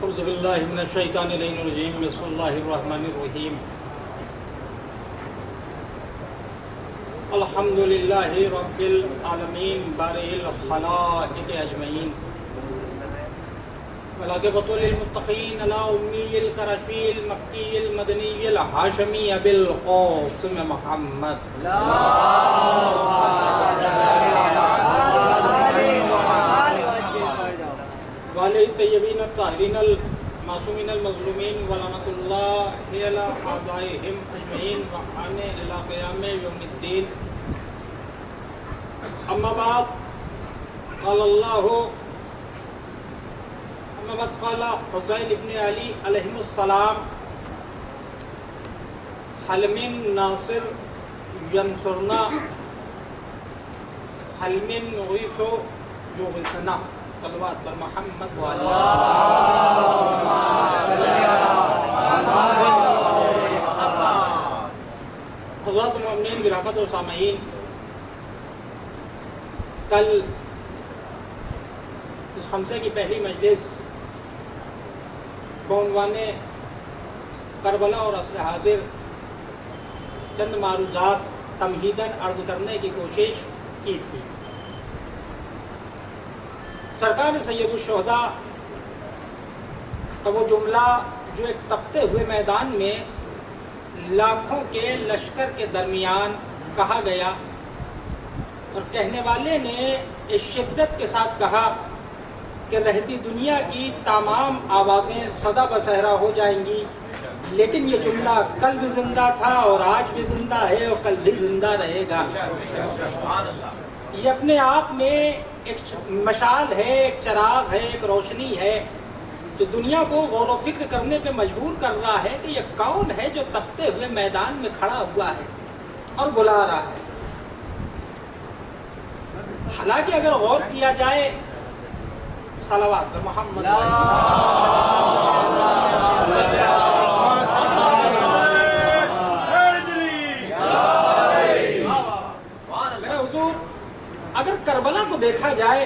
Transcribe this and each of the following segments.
اعوذ باللہ من الشیطان الرجیم بسم اللہ الرحمن الرحیم الحمد للہ رب العالمین بارئ الخلائق اجمعین والعاقبۃ للمتقین علی امی القرشی المکی المدنی الہاشمی ابی القاسم محمد وعلی الطیبین الطاہرین المعصومین المظلومین ولعنۃ اللہ علی اعدائہم اجمعین وعن الی قیام یوم الدین. اما بعد قال حسین ابن علی علیہ السلام حل من ناصر ینصرنا حل من مغیث یغیثنا. صلوات بر محمد حضرات مومنین برحمت و سامعین، کل اس خمسے کی پہلی مجلس بعنوان کربلا اور عصر حاضر چند معروضات تمہیداً عرض کرنے کی کوشش کی تھی. سرکار سید الشہداء کا وہ جملہ جو ایک تپتے ہوئے میدان میں لاکھوں کے لشکر کے درمیان کہا گیا اور کہنے والے نے اس شدت کے ساتھ کہا کہ رہتی دنیا کی تمام آوازیں سدا بصہرا ہو جائیں گی، لیکن یہ جملہ کل بھی زندہ تھا اور آج بھی زندہ ہے اور کل بھی زندہ رہے گا. یہ اپنے آپ میں ایک مشعل ہے، ایک چراغ ہے، ایک روشنی ہے جو دنیا کو غور و فکر کرنے پہ مجبور کر رہا ہے کہ یہ کون ہے جو تپتے ہوئے میدان میں کھڑا ہوا ہے اور بلا رہا ہے. حالانکہ اگر غور کیا جائے صلوات پر محمد اگر کربلا کو دیکھا جائے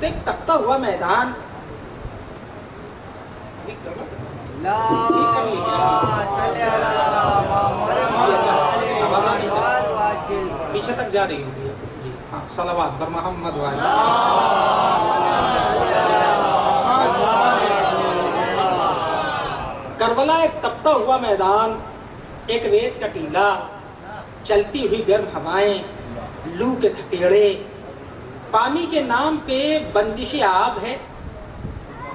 تو ایک تپتا ہوا میدان، پیچھے تک جا رہی ہوگی جی ہاں، صلوات پر محمد کربلا ایک تپتا ہوا میدان، ایک ریت کا ٹیلا، چلتی ہوئی گرم ہوائیں، لو کے تھپیڑے، پانی کے نام پہ بندش آب ہے.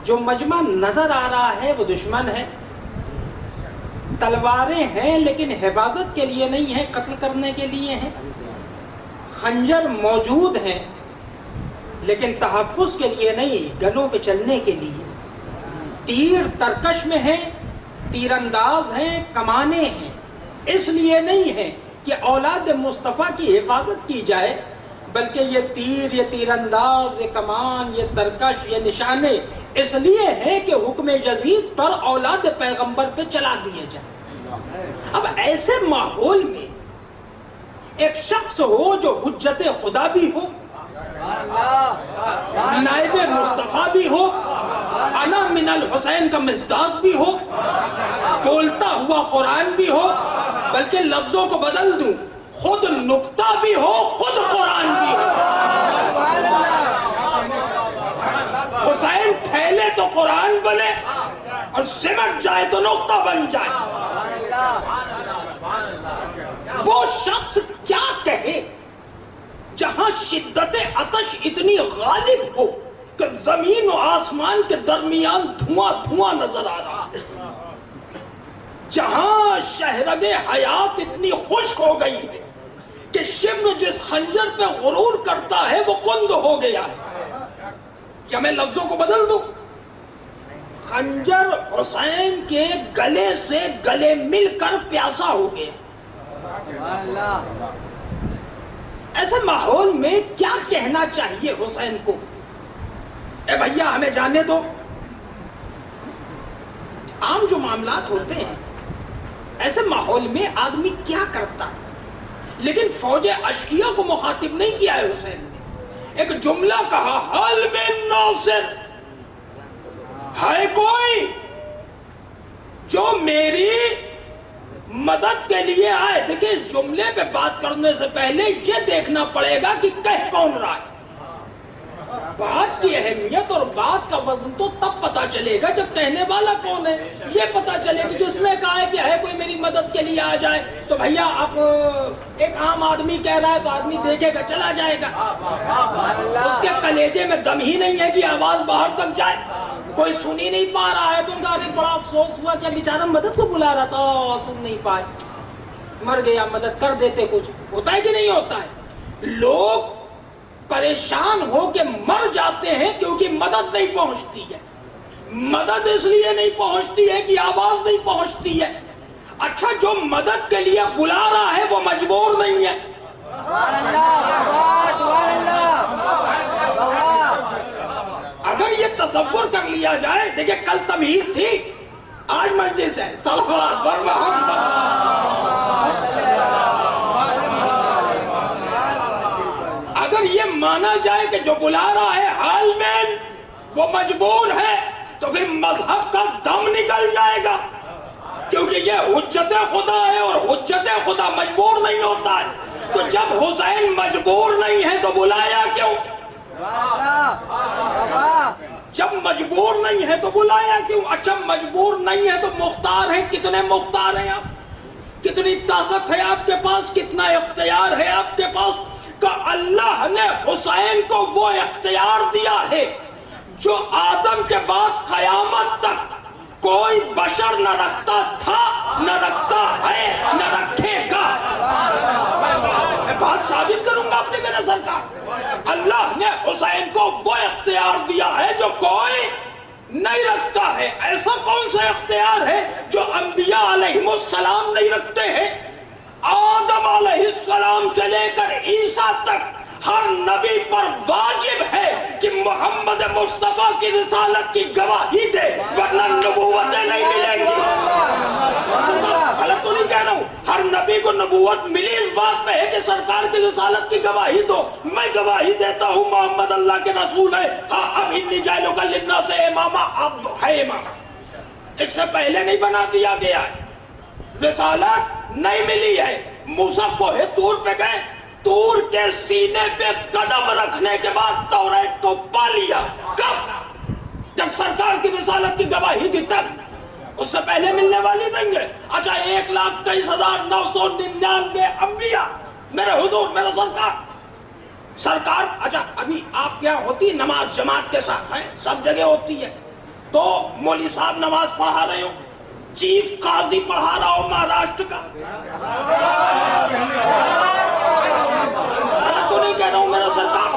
جو مجمع نظر آ رہا ہے وہ دشمن ہے. تلواریں ہیں لیکن حفاظت کے لیے نہیں ہیں، قتل کرنے کے لیے ہیں. خنجر موجود ہیں لیکن تحفظ کے لیے نہیں، گنوں پہ چلنے کے لیے. تیر ترکش میں ہیں، تیر انداز ہیں، کمانے ہیں. اس لیے نہیں ہے کہ اولاد مصطفیٰ کی حفاظت کی جائے، بلکہ یہ تیر، یہ تیر انداز، یہ کمان، یہ ترکش، یہ نشانے اس لیے ہیں کہ حکم یزید پر اولاد پیغمبر پہ چلا دیے جائے. اب ایسے ماحول میں ایک شخص ہو جو حجت خدا بھی ہو، نائب مصطفیٰ بھی ہو، انا من الحسین کا مصداق بھی ہو، بولتا ہوا قرآن بھی ہو، بلکہ لفظوں کو بدل دوں، خود نکتہ بھی ہو، خود قرآن بھی ہو. حسین پھیلے تو قرآن بنے اور سمٹ جائے تو نکتہ بن جائے. وہ شخص کیا کہے جہاں شدت عطش اتنی غالب ہو کہ زمین و آسمان کے درمیان دھواں دھواں نظر آ رہا ہے، جہاں شہرگ حیات اتنی خشک ہو گئی ہے کہ شمر جس خنجر پہ غرور کرتا ہے وہ کند ہو گیا ہے. کیا میں لفظوں کو بدل دوں؟ خنجر حسین کے گلے سے گلے مل کر پیاسا ہو گیا. ایسے ماحول میں کیا کہنا چاہیے حسین کو؟ اے بھیا ہمیں جانے دو. عام جو معاملات ہوتے ہیں ایسے ماحول میں آدمی کیا کرتا، لیکن فوج اشقیہ کو مخاطب نہیں کیا ہے. حسین نے ایک جملہ کہا، حل من ناصر، ہے کوئی جو میری مدد کے لیے آئے؟ دیکھیں اس جملے پہ بات کرنے سے پہلے یہ دیکھنا پڑے گا کہ کہہ کون رہا ہے. بات کی اہمیت اور بات کا وزن تو تب پتا چلے گا جب کہنے والا کون ہے. یہ پتا چلے کہ کس نے کہا ہے کہ ہے کوئی میری مدد کے لیے آ جائے. تو بھیا اب ایک عام آدمی کہہ رہا ہے تو آدمی دیکھے گا چلا جائے گا. اس کے کلیجے میں دم ہی نہیں ہے کہ آواز باہر تک جائے. کوئی سن ہی نہیں پا رہا ہے تو ان کا بڑا افسوس ہوا کہ بیچارہ مدد کو بلا رہا تھا, سن نہیں پائے, مر گیا, مدد کر دیتے. کچھ ہوتا ہے کہ نہیں ہوتا ہے؟ لوگ پریشان ہو کے مر جاتے ہیں کیونکہ مدد نہیں پہنچتی ہے. مدد اس لیے نہیں پہنچتی ہے کہ آواز نہیں پہنچتی ہے. اچھا جو مدد کے لیے بلا رہا ہے وہ مجبور نہیں ہے. اگر یہ تصور کر لیا جائے, دیکھیں کل تمہید تھی, آج مجلس ہے. صلوات بر محمد. اگر یہ مانا جائے کہ جو بلا رہا ہے حال میں وہ مجبور ہے تو پھر مذہب کا دم نکل جائے گا, کیونکہ یہ حجت خدا ہے اور حجت خدا مجبور نہیں ہوتا ہے. تو جب حسین مجبور نہیں ہے تو بلایا کیوں؟ جب مجبور نہیں ہے تو بلایا کیوں؟ اچھا مجبور نہیں ہے تو مختار ہیں. کتنے مختار ہیں آپ؟ کتنی طاقت ہے آپ کے پاس؟ کتنا اختیار ہے آپ کے پاس؟ کہ اللہ نے حسین کو وہ اختیار دیا ہے جو آدم کے بعد قیامت تک کوئی بشر نہ رکھتا تھا, نہ رکھتا ہے, نہ رکھے گا. میں بات ثابت کروں گا اپنے میرے سرکار. اللہ نے حسین کو وہ اختیار دیا ہے جو کوئی نہیں رکھتا ہے. ایسا کون سا اختیار ہے جو انبیاء علیہ السلام نہیں رکھتے ہیں؟ آدم علیہ السلام سے لے کر عیسیٰ تک ہر نبی پر واجب ہے کہ محمد مصطفیٰ کی رسالت کی گواہی دے, ورنہ نبوتیں نہیں ملیں گی. غلط تو نہیں کہہ رہا ہوں, ہر نبی کو نبوت ملی اس بات میں ہے کہ سرکار کی رسالت کی گواہی دو. میں گواہی دیتا ہوں محمد اللہ کے رسول ہے. ہاں اب انی جاعلک للناس اماما, اب ہے امام. اس سے پہلے نہیں بنا دیا گیا ہے. رسالت نہیں ملی ہے. موسیٰ کوہ طور پہ گئے, طور کے سینے پہ قدم رکھنے کے بعد توریت کو پا لیا. کب؟ جب سرکار کی رسالت کی گواہی دی تب. اس سے پہلے ملنے والی نہیں ہے. اچھا 1,23,999 انبیاء میرے حضور میرے سرکار. اچھا ابھی آپ کیا ہوتی نماز جماعت کے ساتھ ہیں, سب جگہ ہوتی ہے. تو مولوی صاحب نماز پڑھا رہے ہو, چیف قاضی پڑھا رہا ہو مہاراشٹر کا, تو نہیں کہہ رہا ہوں میرا سرکار.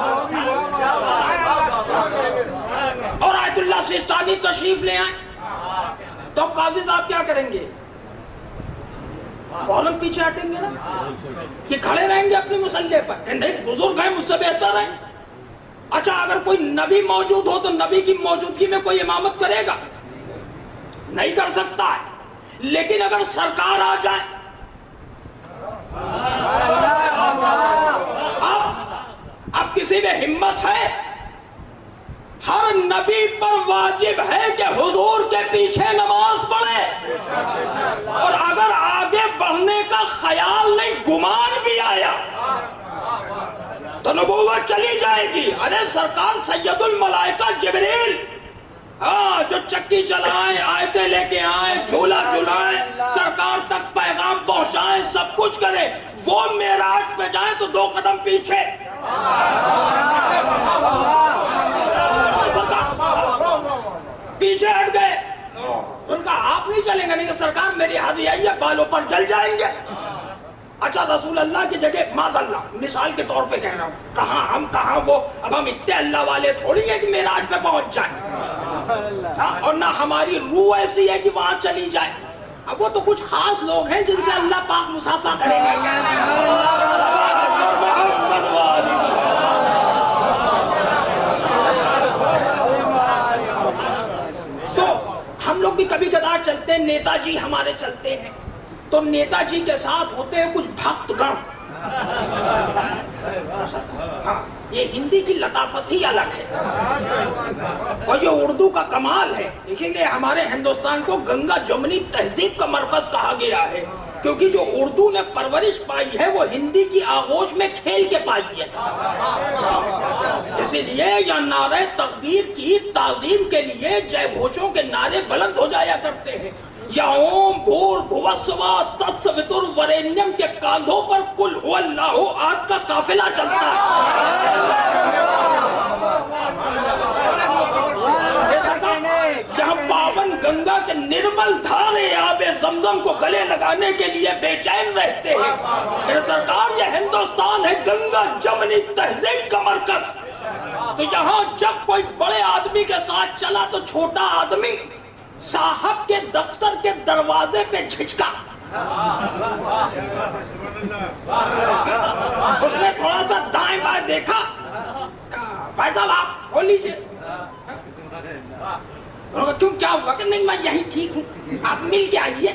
اور آیت اللہ سیستانی تشریف لے آئیں تو قاضی صاحب کیا کریں گے؟ فوراً پیچھے ہٹیں گے نا, یہ کھڑے رہیں گے اپنے مسلح پر کہ نہیں بزرگ ہیں مجھ سے بہتر ہیں. اچھا اگر کوئی نبی موجود ہو تو نبی کی موجودگی میں کوئی امامت کرے گا؟ نہیں کر سکتا ہے. لیکن اگر سرکار آ جائے, اب کسی میں ہمت ہے, ہر نبی پر واجب ہے کہ حضور کے پیچھے نماز پڑھے. اور اگر آگے بڑھنے کا خیال نہیں, گمان بھی آیا تو نبوت چلی جائے گی. ارے سرکار سید الملائکہ جبریل, ہاں جو چکی چلائیں, آیتیں لے کے آئیں, جھولا جھلائیں, سرکار تک پیغام پہنچائیں, سب کچھ کرے, وہ معراج پہ جائیں تو 2 قدم پیچھے. پیچھے ہٹ گئے. ان کا آپ نہیں چلیں گے, نہیں کہ سرکار میری حاضری آئی ہے, بالوں پر جل جائیں گے. اچھا رسول اللہ کی جگہ معاذ اللہ مثال کے طور پہ کہہ رہا ہوں, کہاں ہم کہاں وہ, اب ہم اتنے اللہ والے تھوڑی ہیں کہ معراج پہ پہنچ جائیں, اور نہ ہماری روح ایسی ہے کہ وہاں چلی جائے. اب وہ تو کچھ خاص لوگ ہیں جن سے اللہ پاک مصافحہ کرے گا. تو ہم لوگ بھی کبھی کبھار چلتے ہیں, نیتا جی ہمارے چلتے ہیں, تو نیتا جی کے ساتھ ہوتے ہیں کچھ بھکت گن. ہاں یہ ہندی کی لطافت ہی الگ ہے. اور یہ یہ اردو کا کمال ہے. دیکھیں گے ہمارے ہندوستان کو گنگا جمنی تہذیب کا مرکز کہا گیا ہے، کیونکہ جو اردو نے پرورش پائی ہے وہ ہندی کی آغوش میں کھیل کے پائی ہے. اسی لیے یہ نعرہ تقدیر کی تعظیم کے لیے جے گھوشوں کے نعرے بلند ہو جایا کرتے ہیں. یا اوم بھور بھوسوا تتسوتر ورینیم کے کاندھوں پر کل هو اللہ احد کا قافلہ چلتا ہے. جہاں پاون گنگا کے نرمل دھارے آب زمزم کو گلے لگانے کے لیے بے چین رہتے ہیں. میرے سرکار یہ ہندوستان ہے گنگا جمنی تہذیب کا مرکز. تو یہاں جب کوئی بڑے آدمی کے ساتھ چلا تو چھوٹا آدمی صاحب کے دفتر کے دروازے پہ جھچکا. اس نے تھوڑا سا دائیں بائیں دیکھا، بھائی صاحب آپ کھول لیجیے. کیوں کیا ہوا؟ کہ نہیں میں یہی ٹھیک ہوں، آپ مل کے آئیے.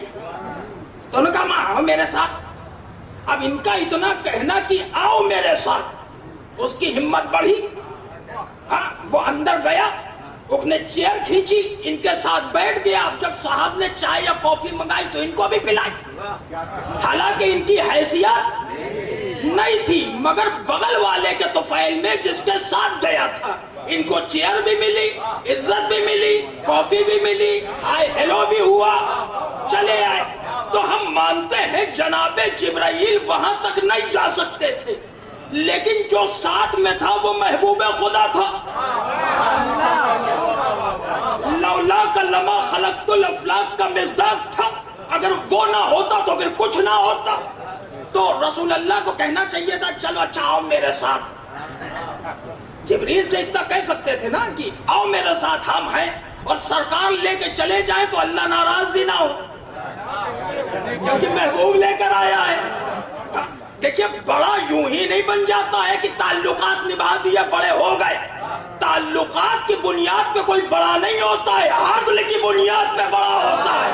تو انہوں نے کہا میں آؤ میرے ساتھ. اب ان کا اتنا کہنا کہ آؤ میرے ساتھ، اس کی ہمت بڑھی. ہاں وہ اندر گیا، اس نے چیئر کھینچی، ان کے ساتھ بیٹھ گیا. جب صاحب نے چائے یا کافی منگائی تو ان کو بھی پلائی. حالانکہ ان کی حیثیت نہیں تھی، مگر بغل والے کے طفیل میں جس کے ساتھ گیا تھا ان کو چیئر بھی ملی، عزت بھی ملی، کافی بھی ملی، ہائے ہیلو بھی ہوا، چلے آئے. تو ہم مانتے ہیں جناب جبرائیل وہاں تک نہیں جا سکتے تھے، لیکن جو ساتھ میں تھا وہ محبوب خدا تھا. لولا کا لما خلقت الافلاک کا مصداق تھا. اگر وہ نہ ہوتا تو پھر کچھ نہ ہوتا. تو رسول اللہ کو کہنا چاہیے تھا چلو اچھا آؤ میرے ساتھ. جبریل سے اتنا کہہ سکتے تھے نا کہ آؤ میرے ساتھ ہم ہیں، اور سرکار لے کے چلے جائیں تو اللہ ناراض بھی نہ ہو، کیونکہ محبوب لے کر آیا ہے. دیکھیے بڑا یوں ہی نہیں بن جاتا ہے کہ تعلقات نبھا دیے بڑے ہو گئے. تعلقات کی بنیاد پہ کوئی بڑا نہیں ہوتا ہے، عدل کی بنیاد پہ بڑا ہوتا ہے.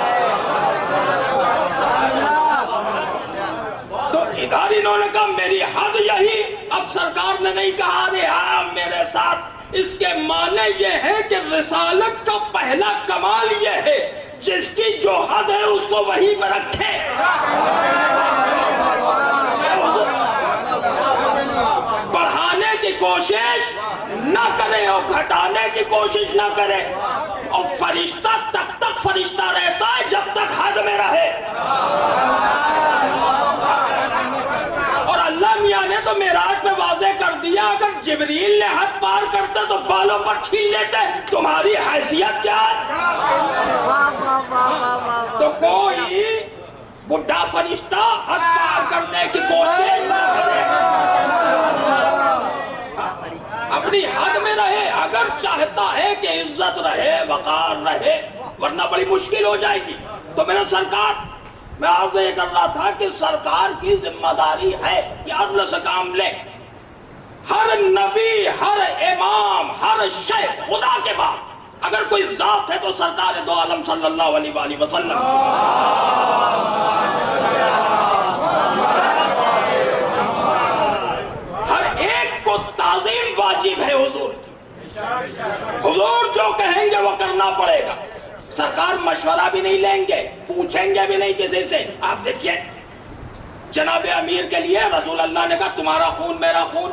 تو ادھر انہوں نے کہا میری حد یہی. اب سرکار نے نہیں کہا رے ہاں میرے ساتھ. اس کے معنی یہ ہے کہ رسالت کا پہلا کمال یہ ہے جس کی جو حد ہے اس کو وہیں پہ رکھے. بڑھانے کی کوشش نہ کرے اور گھٹانے کی کوشش نہ کرے. اور فرشتہ تب تک فرشتہ رہتا ہے جب تک حد میں رہے. اور اللہ میاں نے تو معراج میں واضح کر دیا اگر جبریل نے حد پار کرتا تو بالوں پر چھین لیتے. تمہاری حیثیت کیا ہے؟ تو کوئی بڈھا فرشتہ حد پار کرنے کی کوشش نہ کرے، اپنی حد میں رہے. اگر چاہتا ہے کہ عزت رہے، وقار رہے، ورنہ بڑی مشکل ہو جائے گی. تو میرا سرکار میں عرض یہ کر رہا تھا کہ سرکار کی ذمہ داری ہے کہ عدل سے کام لے. ہر نبی، ہر امام، ہر شیخ خدا کے بعد اگر کوئی ذات ہے تو سرکار دو عالم صلی اللہ علیہ وآلہ وسلم. ہر ایک کو تعظیم واجب ہے حضور کی. حضور جو کہیں گے وہ کرنا پڑے گا. سرکار مشورہ بھی نہیں لیں گے، پوچھیں گے بھی نہیں کسی سے. آپ دیکھیے جناب امیر کے لیے رسول اللہ نے کہا تمہارا خون میرا خون،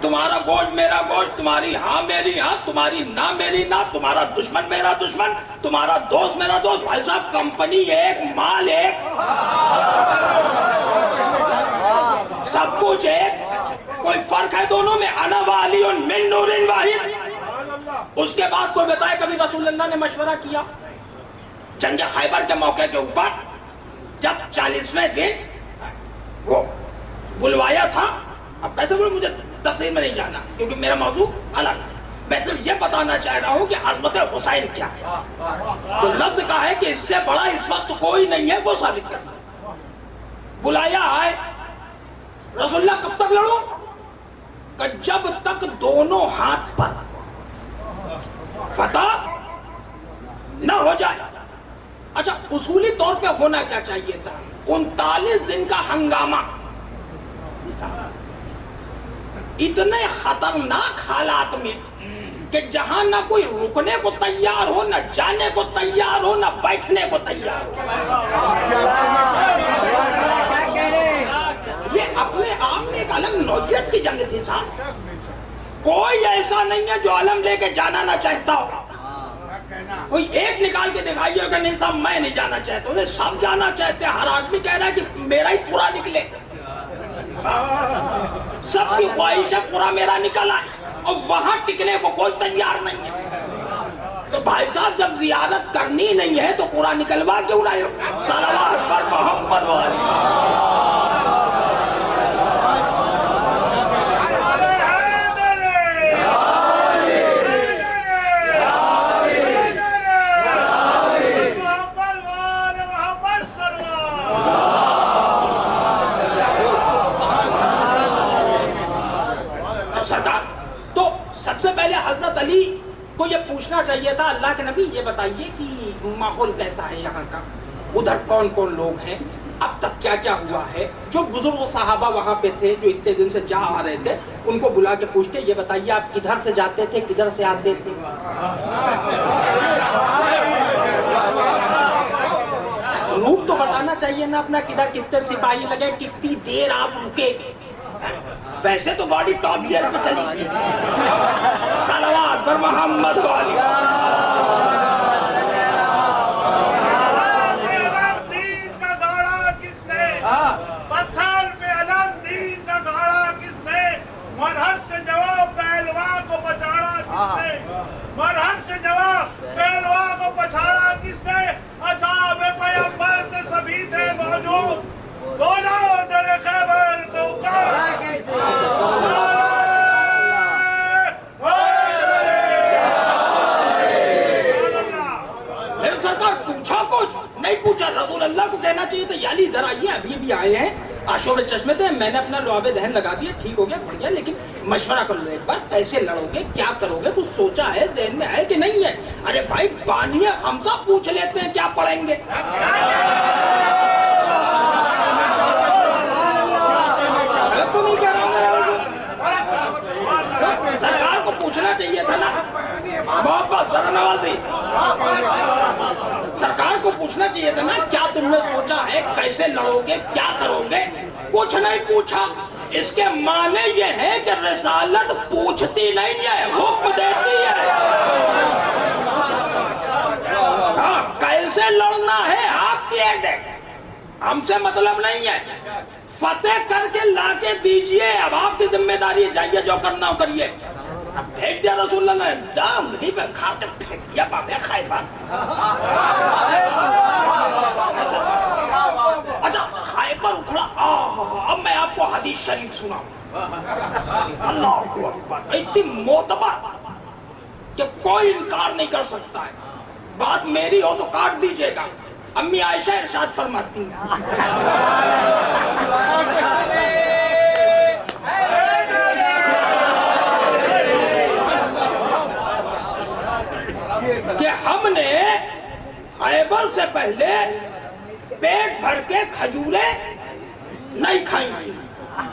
تمہارا گوشت میرا گوشت، تمہاری ہاں میری ہاں، تمہاری نہ میری نہ، تمہارا دشمن میرا دشمن، تمہارا دوست میرا دوست. بھائی صاحب کمپنی ایک، مال ایک، سب کچھ ایک، کوئی فرق ہے دونوں میں؟ انا والی من نور واحد. اس کے بعد کوئی بتائے کبھی رسول اللہ نے مشورہ کیا؟ جنگ خیبر کے موقع کے اوپر جب 40ویں دن وہ بلوایا تھا. اب کیسے بولے مجھے تفصیل میں نہیں جانا کیونکہ میرا موضوع الگ ہے. میں صرف یہ بتانا چاہ رہا ہوں کہ عظمت حسین کیا ہے. جو لفظ کہا ہے کہ اس سے بڑا اس وقت کوئی نہیں ہے وہ ثابت کرنا. بلایا آئے رسول اللہ کب تک لڑوں؟ کہ جب تک دونوں ہاتھ پر فتح نہ ہو جائے. اچھا اصولی طور پہ ہونا کیا چاہیے تھا؟ 39 دن کا ہنگامہ. اتنے خطرناک حالات میں کہ جہاں نہ کوئی رکنے کو تیار ہو، نہ جانے کو تیار ہو، نہ بیٹھنے کو تیار ہو. یہ اپنے آپ میں ایک الگ نوعیت کی جنگ تھی صاحب. کوئی ایسا نہیں ہے جو علم لے کے جانا نہ چاہتا ہو. کوئی ایک نکال کے دکھائیے کہ نہیں صاحب میں نہیں جانا چاہتا ہوں. سب جانا چاہتے ہیں. ہر آدمی کہہ رہا ہے کہ میرا ہی پورا نکلے. سب کی خواہش ہے پورا میرا نکل آئے، اور وہاں ٹکنے کو کوئی تیار نہیں ہے. تو بھائی صاحب جب زیارت کرنی نہیں ہے تو پورا نکلوا کیوں رہے ہو؟ صلوات پر محمد والی. تو سب سے پہلے حضرت علی کو یہ پوچھنا چاہیے تھا، اللہ کے نبی یہ بتائیے کہ ماحول کیسا ہے یہاں کا، ادھر کون کون لوگ ہیں، اب تک کیا کیا ہوا ہے. جو بزرگ صحابہ وہاں پہ تھے جو اتنے دن سے جا آ رہے تھے ان کو بلا کے پوچھتے یہ بتائیے آپ کدھر سے جاتے تھے کدھر سے آتے تھے. روٹ تو بتانا چاہیے نا اپنا، کدھر کتنے سپاہی لگے، کتنی دیر آپ رکے. ویسے تو گاڑی ٹاپ گیئر پہ چلی گئی. صلوات پر محمد والی. دین کا گاڑا کس نے، پتھر پہ علم دین کا گاڑا کس نے، مرحب سے جواب پہلوان کو پچھاڑا کس نے، مرحب سے جواب پہلوان کو پچھاڑا کس نے. اصحاب پیغمبر تو سبھی تھے موجود، بولو در خیبر کو سرکار پوچھا کچھ نہیں پوچھا. رسول اللہ کو کہنا چاہیے تو یالی ادھر آئیے، ابھی بھی آئے ہیں آشور چشمے تھے، میں نے اپنا لعاب دہن لگا دیا، ٹھیک ہو گیا بڑھیا، لیکن مشورہ کر لو ایک بار، کیسے لڑو گے کیا کرو گے، کچھ سوچا ہے ذہن میں ہے کہ نہیں ہے. ارے بھائی بانیہ حمزہ پوچھ لیتے ہیں کیا پڑھیں گے. غلط تو نہیں کہہ رہا ہوں سرکار کو پوچھنا چاہیے تھا نا. محبت ذرا نوازی سرکار کو پوچھنا چاہیے تھا نا کیا تم نے سوچا ہے، کیسے لڑو گے کیا کرو گے. کچھ نہیں پوچھا. اس کے معنی یہ ہے کہ رسالت پوچھتی نہیں ہے، حکم دیتی ہے. ہاں کیسے لڑنا ہے آپ کی ایڈکٹ، ہم سے مطلب نہیں ہے. فتح کر کے لا کے دیجئے، اب آپ کی ذمہ داری ہے، جائیے جو کرنا ہو کریے. اب پھینک دیا رسول اللہ نے، انگلی پہ کھا کے پھینک دیا بابے خیبر. اچھا خیبر اکھڑا. اب میں آپ کو حدیث شریف سناؤں. اللہ اکبر، اتنی معتبر کہ کوئی انکار نہیں کر سکتا ہے. بات میری ہو تو کاٹ دیجئے گا. امی عائشہ ارشاد فرماتی ہیں کہ ہم نے خیبر سے پہلے پیٹ بھر کے کھجوریں نہیں کھائیں تھی.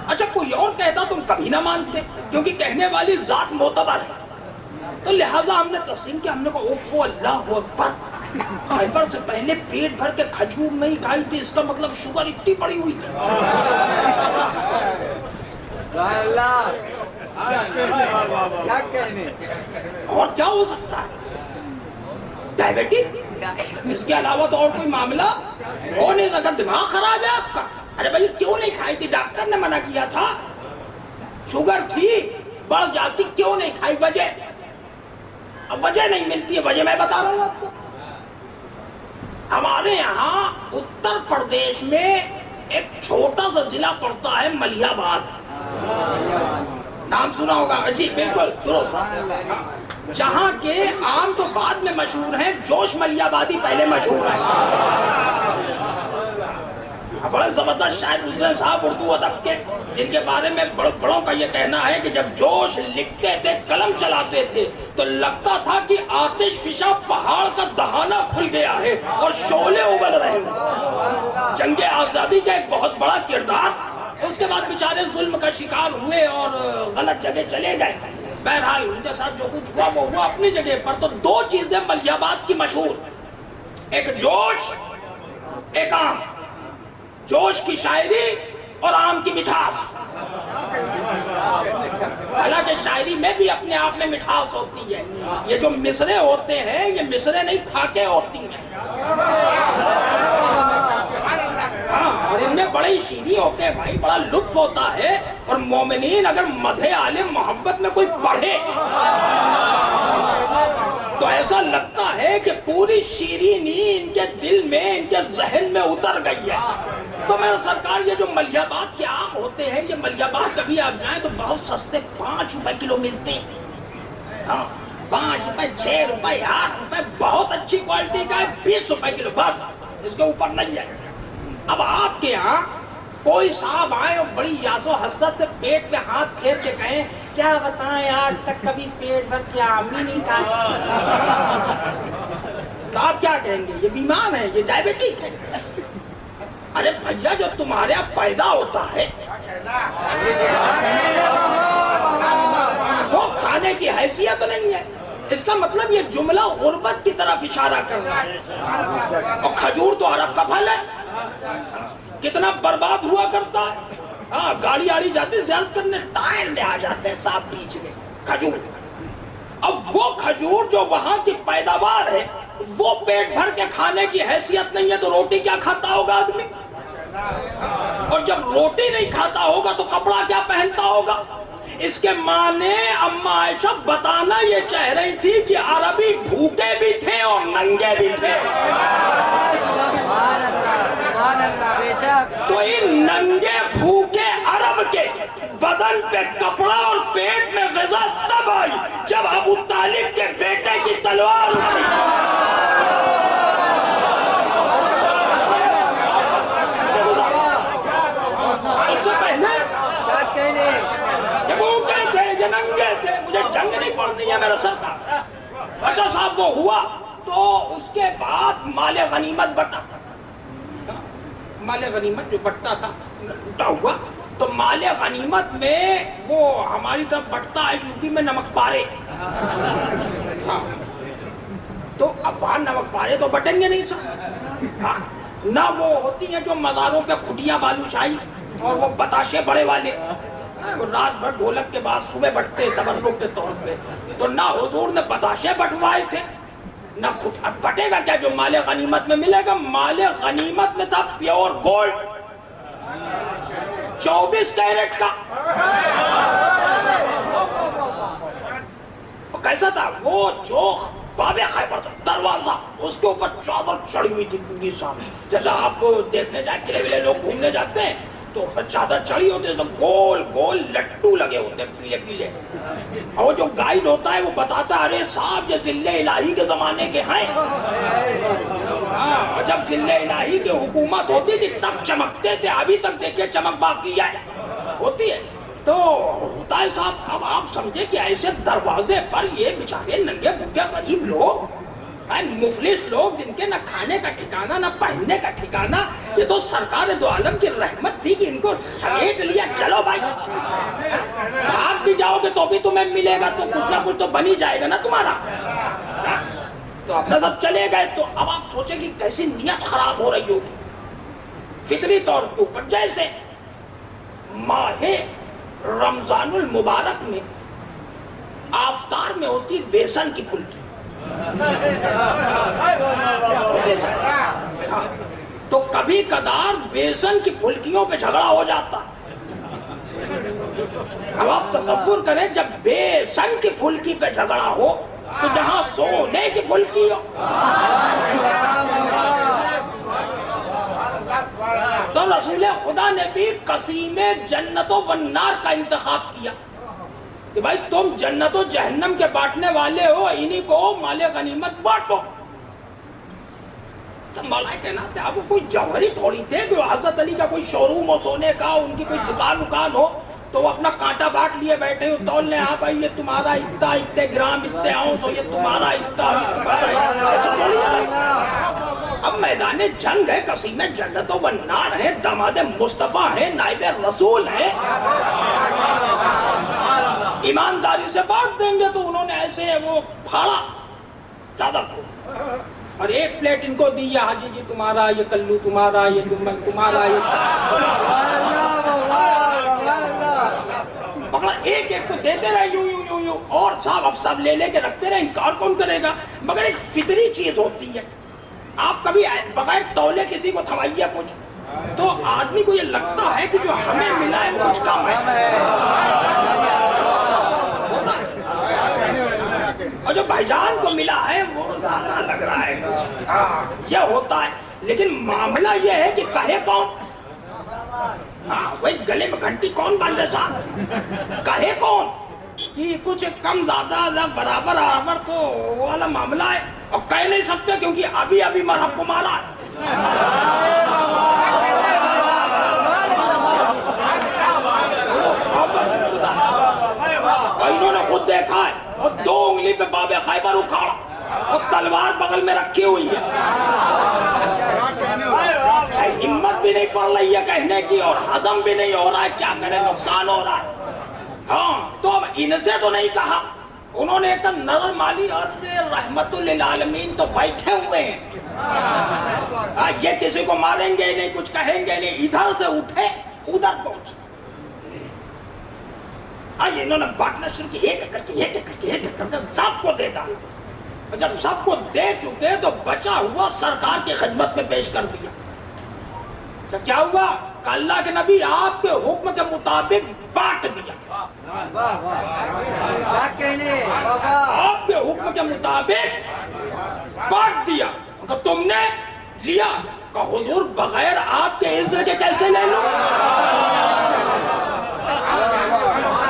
اچھا کوئی اور کہتا تم کبھی نہ مانتے، کیونکہ کہنے والی ذات معتبر ہے. تو لہذا ہم نے تسلیم کیا، ہم نے کہا اوفو اللہ اکبر، خیبر سے پہلے پیٹ بھر کے کھجور نہیں کھائی تھی، اس کا مطلب شوگر اتنی بڑی ہوئی تھی. اور کیا ہو سکتا ہے، ڈائبیٹک، اس کے علاوہ تو اور کوئی معاملہ ہو نہیں سکتا. دماغ خراب ہے آپ کا. ارے بھائی کیوں نہیں کھائی تھی، ڈاکٹر نے منع کیا تھا، شوگر تھی بڑھ جاتی، کیوں نہیں کھائی، وجہ اب وجہ نہیں ملتی ہے. وجہ میں بتا رہا ہوں آپ کو. ہمارے یہاں اتر پردیش میں ایک چھوٹا سا ضلع پڑتا ہے ملیح آباد، نام سنا ہوگا. جی بالکل درست. جہاں کے آم تو بعد میں مشہور ہیں، جوش ملیح آبادی پہلے مشہور ہے. بڑے زبردست شاعر گزرے صاحب اردو ادب کے، جن کے بارے میں بڑوں کا یہ کہنا ہے کہ جب جوش لکھتے تھے، قلم چلاتے تھے تو لگتا تھا کہ آتش فشاں پہاڑ کا دہانہ کھل گیا ہے اور شعلے ابل رہے ہیں. جنگ آزادی کا ایک بہت بڑا کردار. اس کے بعد بیچارے ظلم کا شکار ہوئے اور غلط جگہ چلے گئے. بہرحال ان کے ساتھ جو کچھ ہوا وہ ہوا اپنی جگہ پر. تو دو چیزیں ملیحباد کی مشہور, ایک جوش, ایک آم. جوش کی شاعری اور آم کی مٹھاس. حالانکہ شاعری میں بھی اپنے آپ میں مٹھاس ہوتی ہے. یہ جو مصرے ہوتے ہیں یہ مصرے نہیں پھاکے ہوتی ہیں. ہاں, اور ان میں بڑے شیریں ہوتے ہیں بھائی, بڑا لطف ہوتا ہے. اور مومنین اگر مدح عالم محبت میں کوئی پڑھے تو ایسا لگتا ہے کہ پوری شیرینی ان کے دل میں, ان کے ذہن میں اتر گئی ہے. تو میرا سرکار یہ جو ملیحباد کے آم ہوتے ہیں, یہ ملیحباد کبھی آپ جائیں تو بہت سستے 5 روپے کلو ملتے ہیں. ہاں, 5 روپے, 6 روپے, 8 روپے, بہت اچھی کوالٹی کا ہے 20 روپے کلو, بس اس کے اوپر نہیں ہے. اب آپ کے یہاں کوئی صاحب آئے اور بڑی یاس و حسرت سے پیٹ پہ ہاتھ پھیر کے کہیں کیا بتائیں آج تک کبھی پیٹ بھر کے آم ہی نہیں کھائے, تو آپ کیا کہیں گے؟ یہ بیمار ہے, یہ ڈائبٹک ہے. ارے بھیا, جو تمہارے یہاں پیدا ہوتا ہے وہ کھانے کی حیثیت نہیں ہے. اس کا مطلب یہ جملہ غربت کی طرف اشارہ کر رہا ہے. اور کھجور تو عرب کا پھل ہے, کتنا برباد ہوا کرتا ہے. ہاں, گاڑی آڑی جاتے زیارت کرنے, ٹائر لے آ جاتے ہیں صاحب بیچ میں کھجور. اب وہ کھجور جو وہاں کی پیداوار ہے وہ پیٹ بھر کے کھانے کی حیثیت نہیں ہے, تو روٹی کیا کھاتا ہوگا آدمی؟ اور جب روٹی نہیں کھاتا ہوگا تو کپڑا کیا پہنتا ہوگا؟ اس کے معنی اما عائشہ بتانا یہ چاہ رہی تھی کہ عربی بھوکے بھی تھے اور ننگے بھی تھے. تو ان ننگے بھوکے عرب کے بدن پہ کپڑا اور پیٹ میں غذا تب آئی جب ابو طالب کے بیٹے کی تلوار اٹھی. اس سے پہلے یہ بھوکے تھے, یہ ننگے تھے, مجھے جنگ نہیں پڑنی ہے میرا سرکار. اچھا صاحب, وہ ہوا تو اس کے بعد مال غنیمت بٹا. مال غنیمت جو بٹتا تھا لوٹا ہوا, تو مال غنیمت میں وہ ہماری طرف بٹتا ہے یو پی میں نمک پارے. ہاں, تو افغان نمک پارے تو بٹیں گے نہیں سر. ہاں, نہ وہ ہوتی ہیں جو مزاروں پہ کھٹیاں بالوشاہی اور وہ بتاشے بڑے والے, رات بھر ڈھولک کے بعد صبح بٹتے تبرک کے طور پہ. تو نہ حضور نے بتاشے بٹوائے تھے نہ اب بٹے گا کیا جو مال غنیمت میں ملے گا؟ مال غنیمت میں تھا پیور گولڈ 24 کیرٹ کا. کیسا تھا وہ جو باب خیبر تھا, دروازہ اس کے اوپر چادر چڑھی ہوئی تھی پوری سامنے. جیسا آپ دیکھنے جائیں قلعے ولے لوگ گھومنے جاتے ہیں تو چادر چڑھی ہوتی ہے, تو گول گول لٹو لگے ہوتے ہیں پیلے پیلے. اور جو گائیڈ ہوتا ہے وہ بتاتا ہے ارے صاحب یہ ذل الہی کے زمانے کے ہیں. ہاں, جب ذل الہی کی حکومت ہوتی تھی تب چمکتے تھے, ابھی تک دیکھیں چمک باقی ہے, ہوتی ہے. تو ہوتا ہے صاحب, اب آپ سمجھے کہ ایسے دروازے پر یہ بیچارے ننگے بھوکے غریب لوگ, مفلس لوگ, جن کے نہ کھانے کا ٹھکانہ نہ پہننے کا ٹھکانہ, یہ تو سرکار دو عالم کی رحمت تھی کہ ان کو سمیٹ لیا. چلو بھائی, بھاگ بھی جاؤ گے تو بھی تمہیں ملے گا, تو کچھ نہ کچھ تو بن ہی جائے گا نا تمہارا. تو اپنا سب چلے گئے. تو اب آپ سوچیں کہ کیسی نیت خراب ہو رہی ہوگی فطری طور کے اوپر. جیسے ماہ رمضان المبارک میں آفتار میں ہوتی بیسن کی پھلکی, تو کبھی کبھار بیسن کی پھلکیوں پہ جھگڑا ہو جاتا. اب آپ تصور کریں جب بیسن کی پھلکی پہ جھگڑا ہو تو جہاں سونے کی پھلکی ہو. تو رسول خدا نے بھی قسیم جنت و والنار کا انتخاب کیا کہ بھائی تم جنت و جہنم کے بانٹنے والے ہو, انہی کو مال غنیمت بانٹو. مولا کہنا تھا وہ کوئی جوہری تھوڑی تھے کہ حضرت علی کا کوئی شو روم ہو سونے کا, ان کی کوئی دکان ہو تو وہ اپنا کانٹا بانٹ لیے بیٹھے ہو, تول لیں ہاں بھائی یہ تمہارا اتنے گرام اتنے اونس ہو, یہ تمہارا اب میدان جنگ ہے, قسیم جنت و والنار ہے, داماد مصطفیٰ ہے, نائب رسول ہے. ایمانداری سے بانٹ دیں گے. تو انہوں نے ایسے وہ پھاڑا چادر کو اور ایک پلیٹ ان کو دی, حاجی جی تمہارا, یہ کلو تمہارا, یہ جمل تمہارا, یہ پکڑا ایک ایک کو دیتے رہے یوں یوں یوں یوں. اور صاحب اب سب لے لے کے رکھتے رہے, انکار کون کرے گا. مگر ایک فطری چیز ہوتی ہے, آپ کبھی بغیر تولے کسی کو تھمائیے کچھ, تو آدمی کو یہ لگتا ہے کہ جو ہمیں ملا ہے وہ کچھ کم ہے, اور جو بھائی جان کو ملا ہے وہ زیادہ لگ رہا ہے. یہ ہوتا ہے. لیکن معاملہ یہ ہے کہ کہے کون, وہی گلے میں گھنٹی کون باندھے صاحب, کہے کون کہ کچھ کم زیادہ برابر برابر, تو وہ والا معاملہ ہے. اب کہہ نہیں سکتے کیونکہ ابھی ابھی مرحب کو مارا ہے. انہوں نے خود دیکھا ہے, اور 2 انگلی پہ باب خیبر اکھاڑا, اور تلوار بغل میں رکھی ہوئی ہے. ہمت بھی نہیں پڑ رہی ہے کہنے کی, اور ہضم بھی نہیں ہو رہا ہے, کیا کرے, نقصان ہو رہا ہے. ہاں تو اب ان سے تو نہیں کہا, انہوں نے ایک دم نظر مالی, اور رحمت للعالمین تو بیٹھے ہوئے ہیں, یہ کسی کو ماریں گے نہیں, کچھ کہیں گے نہیں. ادھر سے اٹھے ادھر پہنچے, انہوں نے بانٹنا شروع کی, ایک کر کے ایک کر کے ایک کر کے سب کو دے ڈالا. جب سب کو دے چکے تو بچا ہوا سرکار کی خدمت میں پیش کر دیا. تو کیا ہوا کہ اللہ کے نبی آپ کے حکم کے مطابق بانٹ دیا. آپ کے حکم کے مطابق بانٹ دیا. تو تم نے لیا کہ حضور بغیر آپ کے عذر کے کیسے لے لو.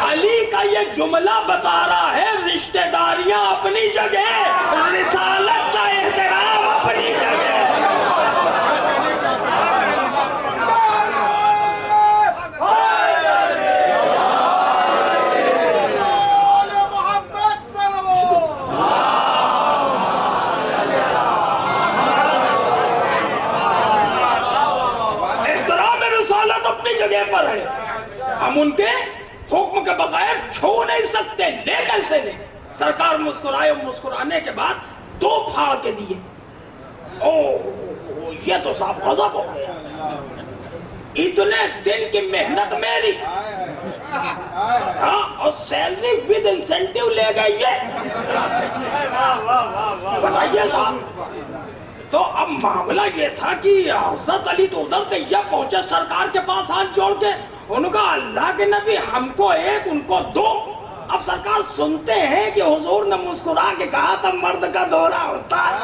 علی کا یہ جملہ بتا رہا ہے, رشتہ داریاں اپنی جگہ, رسالت کا احترام اپنی جگہ. احترام رسالت اپنی جگہ پر ہے, ہم ان کے حکم کے بغیر چھو نہیں سکتے. لے کیسے لیں. سرکار مسکرائے, اور مسکرانے کے بعد 2 پھاڑ کے دیے. یہ تو صاحب غضب ہو گیا, اتنے دن کی محنت میری, اور سیلری ود انسینٹیو لے گئے یہ, بتائیے صاحب. تو اب معاملہ یہ تھا کہ حضرت علی تو ادھر تھے, یہ پہنچے سرکار کے پاس ہاتھ جوڑ کے, انہوں کا اللہ کے نبی ہم کو ایک ان کو 2. اب سرکار سنتے ہیں کہ حضور نے مسکرا کے کہا تھا مرد کا دورہ ہوتا ہے.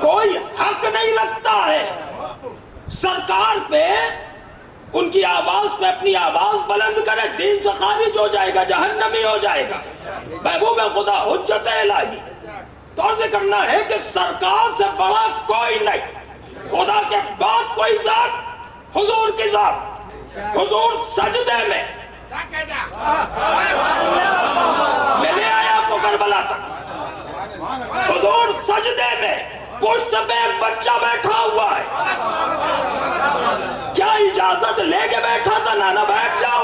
کوئی حق نہیں رکھتا ہے سرکار پہ, ان کی آواز پہ اپنی آواز بلند کرے, دین سے خارج ہو جائے گا, جہنمی ہو جائے گا. محبوب خدا حجت الہی تو عرض کرنا ہے کہ سرکار سے بڑا کوئی نہیں, خدا کے بعد کوئی ذات حضور کی ذات. حضور سجدے میں, میں نے آیا آپ کو کربلا تک, حضور سجدے میں پشت پہ ایک بچہ بیٹھا ہوا ہے. کیا اجازت لے کے بیٹھا تھا نانا بیٹھ جاؤ,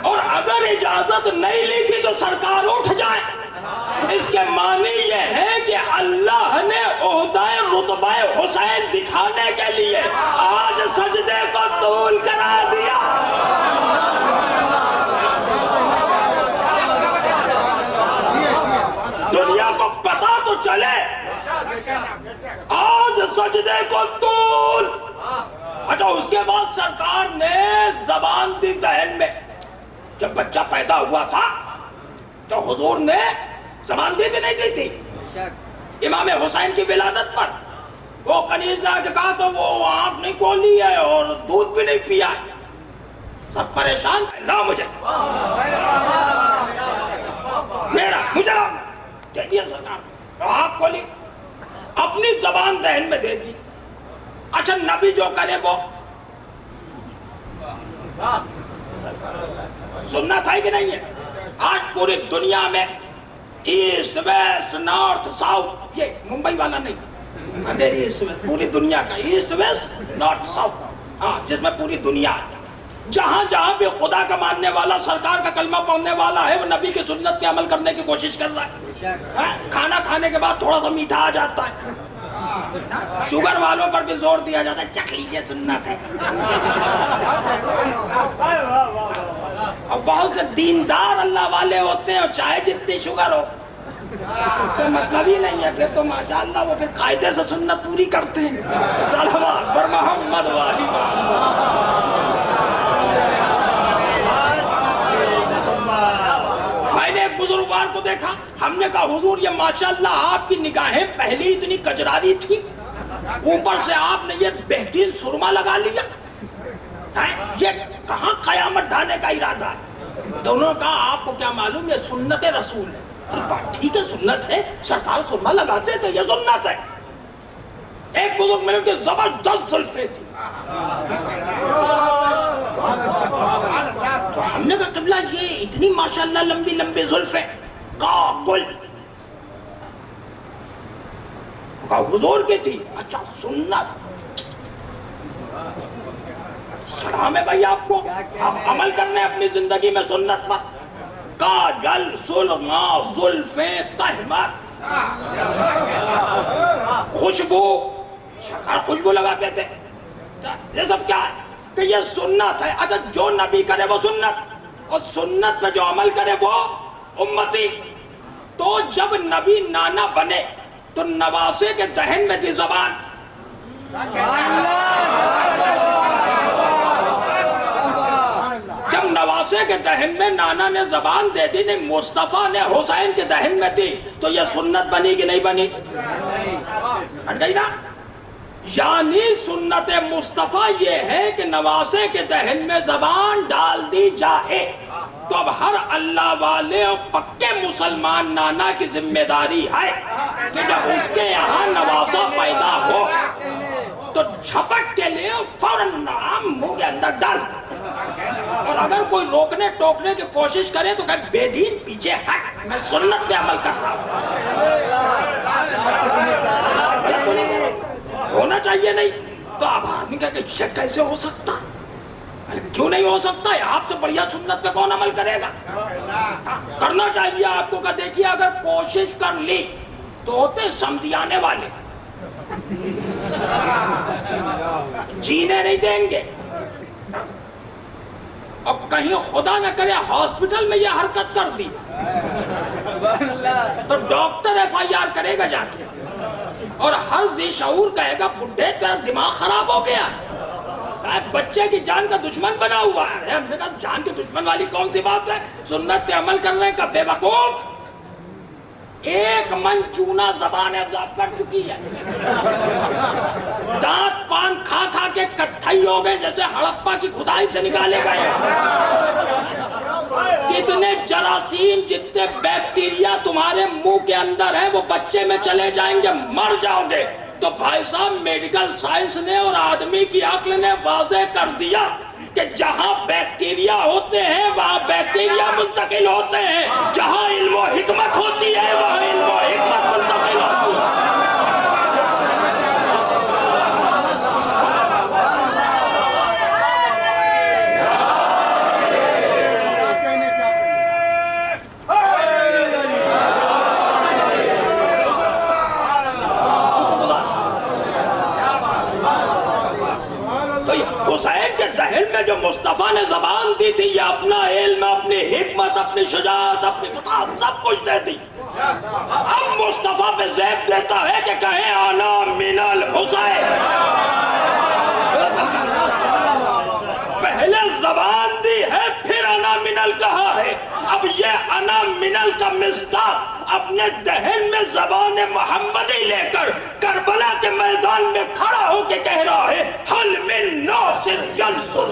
اور اگر اجازت نہیں لی تھی تو سرکار اٹھ جائے. اس کے معنی یہ ہے کہ اللہ نے عہدہ رتبہ حسین دکھانے کے لیے آج سجدے کو طول کرا دیا. دنیا کو پتا تو چلے آج سجدے کو طول. اچھا اس کے بعد سرکار نے زبان دی دہن میں, جب بچہ پیدا ہوا تھا تو حضور نے زبان دی بھی نہیں دی تھی. امام حسین کی ولادت پر وہ کنیز نے آگے کہا تو وہ آنکھ نہیں کھولی ہے اور دودھ بھی نہیں پیا ہے. سب پریشان, لا مجھے میرا مجھے کہہ دیا سرکار, آنکھ کھولی, اپنی زبان دہن میں دے دی. اچھا نبی جو کرے وہ سننا تھا کہ نہیں ہے. آج پوری دنیا میں ایسٹ ویسٹ نارتھ ساؤتھ، یہ ممبئی والا نہیں، اندھیری ایسٹ ویسٹ، پوری دنیا کا ایسٹ ویسٹ نارتھ ساؤتھ، ہاں جس میں پوری دنیا ہے، جہاں جہاں بھی خدا کا ماننے والا، سرکار کا کلمہ پڑھنے والا ہے، وہ نبی کی سنت پہ عمل کرنے کی کوشش کر رہا ہے۔ کھانا کھانے کے بعد تھوڑا سا میٹھا آ جاتا ہے، شوگر والوں پر بھی زور دیا جاتا ہے، چکھ لیجیے سنت ہے۔ اور بہت سے دیندار اللہ والے ہوتے ہیں، اور چاہے جتنی شوگر ہو اس سے مطلب ہی نہیں ہے، پھر تو ماشاءاللہ وہ پھر قاعدے سے سنت پوری کرتے ہیں۔ صلوات بر محمد والی میں نے ایک بزرگوار کو دیکھا، ہم نے کہا حضور یہ ماشاءاللہ آپ کی نگاہیں پہلی اتنی کجراری تھی، اوپر سے آپ نے یہ بہترین سرما لگا لیا، یہ کہاں قیامت ڈھانے کا ارادہ ہے؟ دونوں کا آپ کو کیا معلوم، یہ سنت رسول ہے۔ بات ٹھیک ہے، سنت ہے، سرکار سرما لگاتے تھے، یہ سنت ہے۔ ایک بزرگ میں کہ زبردست زلفیں تھی، تو ہم نے کہا قبلہ یہ اتنی ماشاءاللہ لمبی لمبی زلفیں قابل، کہا حضور کی تھی، اچھا سنت، سلام ہے بھائی آپ کو، آپ عمل کرنے اپنی زندگی میں سنت پر، کاجل سرما زلفیں تہمت، خوشبو، سرکار خوشبو لگاتے تھے، یہ سب کیا ہے کہ یہ سنت ہے۔ اچھا جو نبی کرے وہ سنت، اور سنت پہ جو عمل کرے وہ امتی۔ تو جب نبی نانا بنے تو نواسے کے دہن میں تھی زبان، جب نواسے کے دہن میں نانا نے زبان دے دی، نہیں مصطفیٰ نے حسین کے دہن میں دی، تو یہ سنت بنی کہ نہیں بنی؟ بن گئی نا۔ یعنی سنت مصطفیٰ یہ ہے کہ نواسے کے دہن میں زبان ڈال دی جائے۔ تو اب ہر اللہ والے اور پکے مسلمان نانا کی ذمہ داری ہے کہ جب اس کے یہاں نواسا پیدا ہو تو جھپٹ کے لئے فوراً نام منہ کے اندر ڈال، اور اگر کوئی روکنے ٹوکنے کی کوشش کرے تو کہے بے دین پیچھے ہٹ، میں سنت پہ عمل کر رہا ہوں۔ ہونا چاہیے نہیں؟ تو اب آدمی کہے کہ یہ کیسے ہو سکتا؟ کیوں نہیں ہو سکتا ہے؟ آپ سے بڑھیا سنت پہ کون عمل کرے گا؟ کرنا چاہیے آپ کو کہ دیکھیے اگر کوشش کر لی تو ہوتے سمدھیانے والے، جینے نہیں دیں گے۔ اب کہیں خدا نہ کرے ہاسپٹل میں یہ حرکت کر دی تو ڈاکٹر ایف آئی آر کرے گا جا کے، اور ہر ذی شعور کہے گا بڈھے تیرا دماغ خراب ہو گیا، بچے کی جان کا دشمن بنا ہوا ہے۔ ہم نے کہا جان کی دشمن والی کون سی بات ہے؟ سنت پہ عمل کرنے کا بے وقوف، ایک من چونا زبان ابزاب کر چکی ہے، دانت پان کھا کھا کے کتھائی ہو گئے جیسے ہڑپا کی کھدائی سے نکالے گئے۔ اتنے جراثیم جتنے بیکٹیریا تمہارے منہ کے اندر ہیں وہ بچے میں چلے جائیں گے، مر جاؤ گے۔ تو بھائی صاحب میڈیکل سائنس نے اور آدمی کی عقل نے واضح کر دیا کہ جہاں بیکٹیریا ہوتے ہیں وہاں بیکٹیریا منتقل ہوتے ہیں، جہاں علم و حکمت ہوتی ہے وہاں علم و حکمت منتقل ہوتی ہے۔ حسین کے دہن میں جو مصطفیٰ نے زبان دی تھی یہ اپنا علم، اپنی حکمت، اپنی شجاعت، اپنی فطاحت سب کچھ دے دی۔ اب مصطفیٰ پہ زیب دیتا ہے کہ کہیں انا من الحسین، پہلے زبان دی ہے پھر انا منل کہا ہے۔ اب یہ انا منل کا مصداق اپنے دہن میں زبان محمدی لے کر کربلا کے میدان میں کھڑا ہو کے کہہ رہا ہے حل من ناصر ینصر،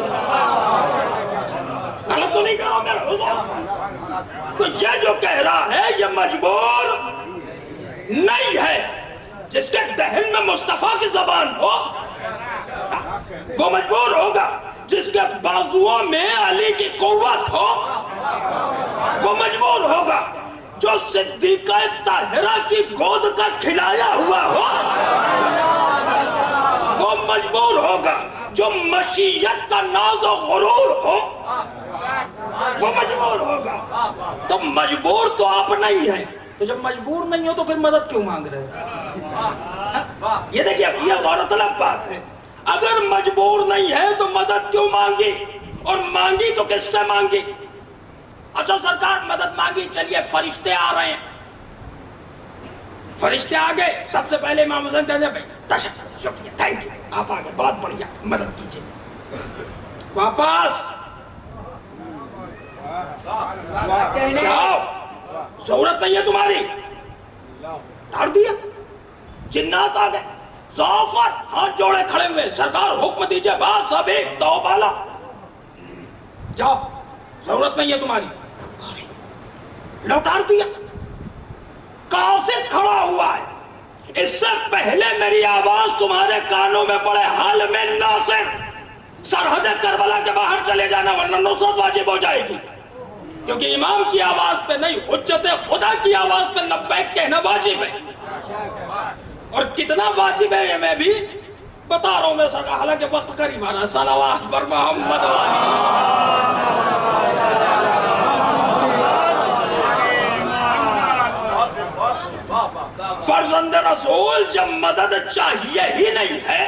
غلط تو نہیں کہا میرا حضور؟ تو یہ جو کہہ رہا ہے یہ مجبور نہیں ہے، جس کے دہن میں مصطفیٰ کی زبان ہو وہ مجبور ہوگا، جس کے بازوؤں میں علی کی قوت ہو وہ مجبور ہوگا، جو صدیقہ طاہرہ کی گود کا کھلایا ہوا ہو وہ مجبور ہوگا، جو مشیت کا ناز و غرور ہو وہ مجبور ہوگا۔ تو مجبور تو آپ نہیں ہیں، تو جب مجبور نہیں ہو تو پھر مدد کیوں مانگ رہے ہیں؟ یہ دیکھیں یہ غور طلب بات ہے، اگر مجبور نہیں ہے تو مدد کیوں مانگی، اور مانگی تو کس سے مانگی؟ اچھا سرکار مدد مانگی، چلیے فرشتے آ رہے ہیں، فرشتے آ گئے، سب سے پہلے امام حسین کہتے ہیں تشکر، شکریہ، تھینک یو، آپ آ گئے، بہت بڑھیا، مدد کیجیے۔ واپس جاؤ، ضرورت نہیں ہے تمہاری، ڈال دیا۔ جنات آ گئے، ظافر ہاتھ جوڑے کھڑے ہوئے، سرکار حکم دیجئے، بات سب ایک تو بالا، جاؤ ضرورت نہیں ہے تمہاری، لوٹار دیا۔ قاصد کھڑا ہوا ہے، اس سے پہلے میری آواز تمہارے کانوں میں پڑے، حال میں ناصر سرحد کربلا کے باہر چلے جانا ورنہ نصرت واجب ہو جائے گی، کیونکہ امام کی آواز پہ نہیں، حجت خدا کی آواز پہ لبیک کہنا واجب ہے، اور کتنا واجب ہے یہ میں بھی بتا رہا ہوں میں سکا، حالانکہ وقت قریب آ رہا ہے۔ صلوات پر محمد فرزند رسول جب مدد چاہیے ہی نہیں ہے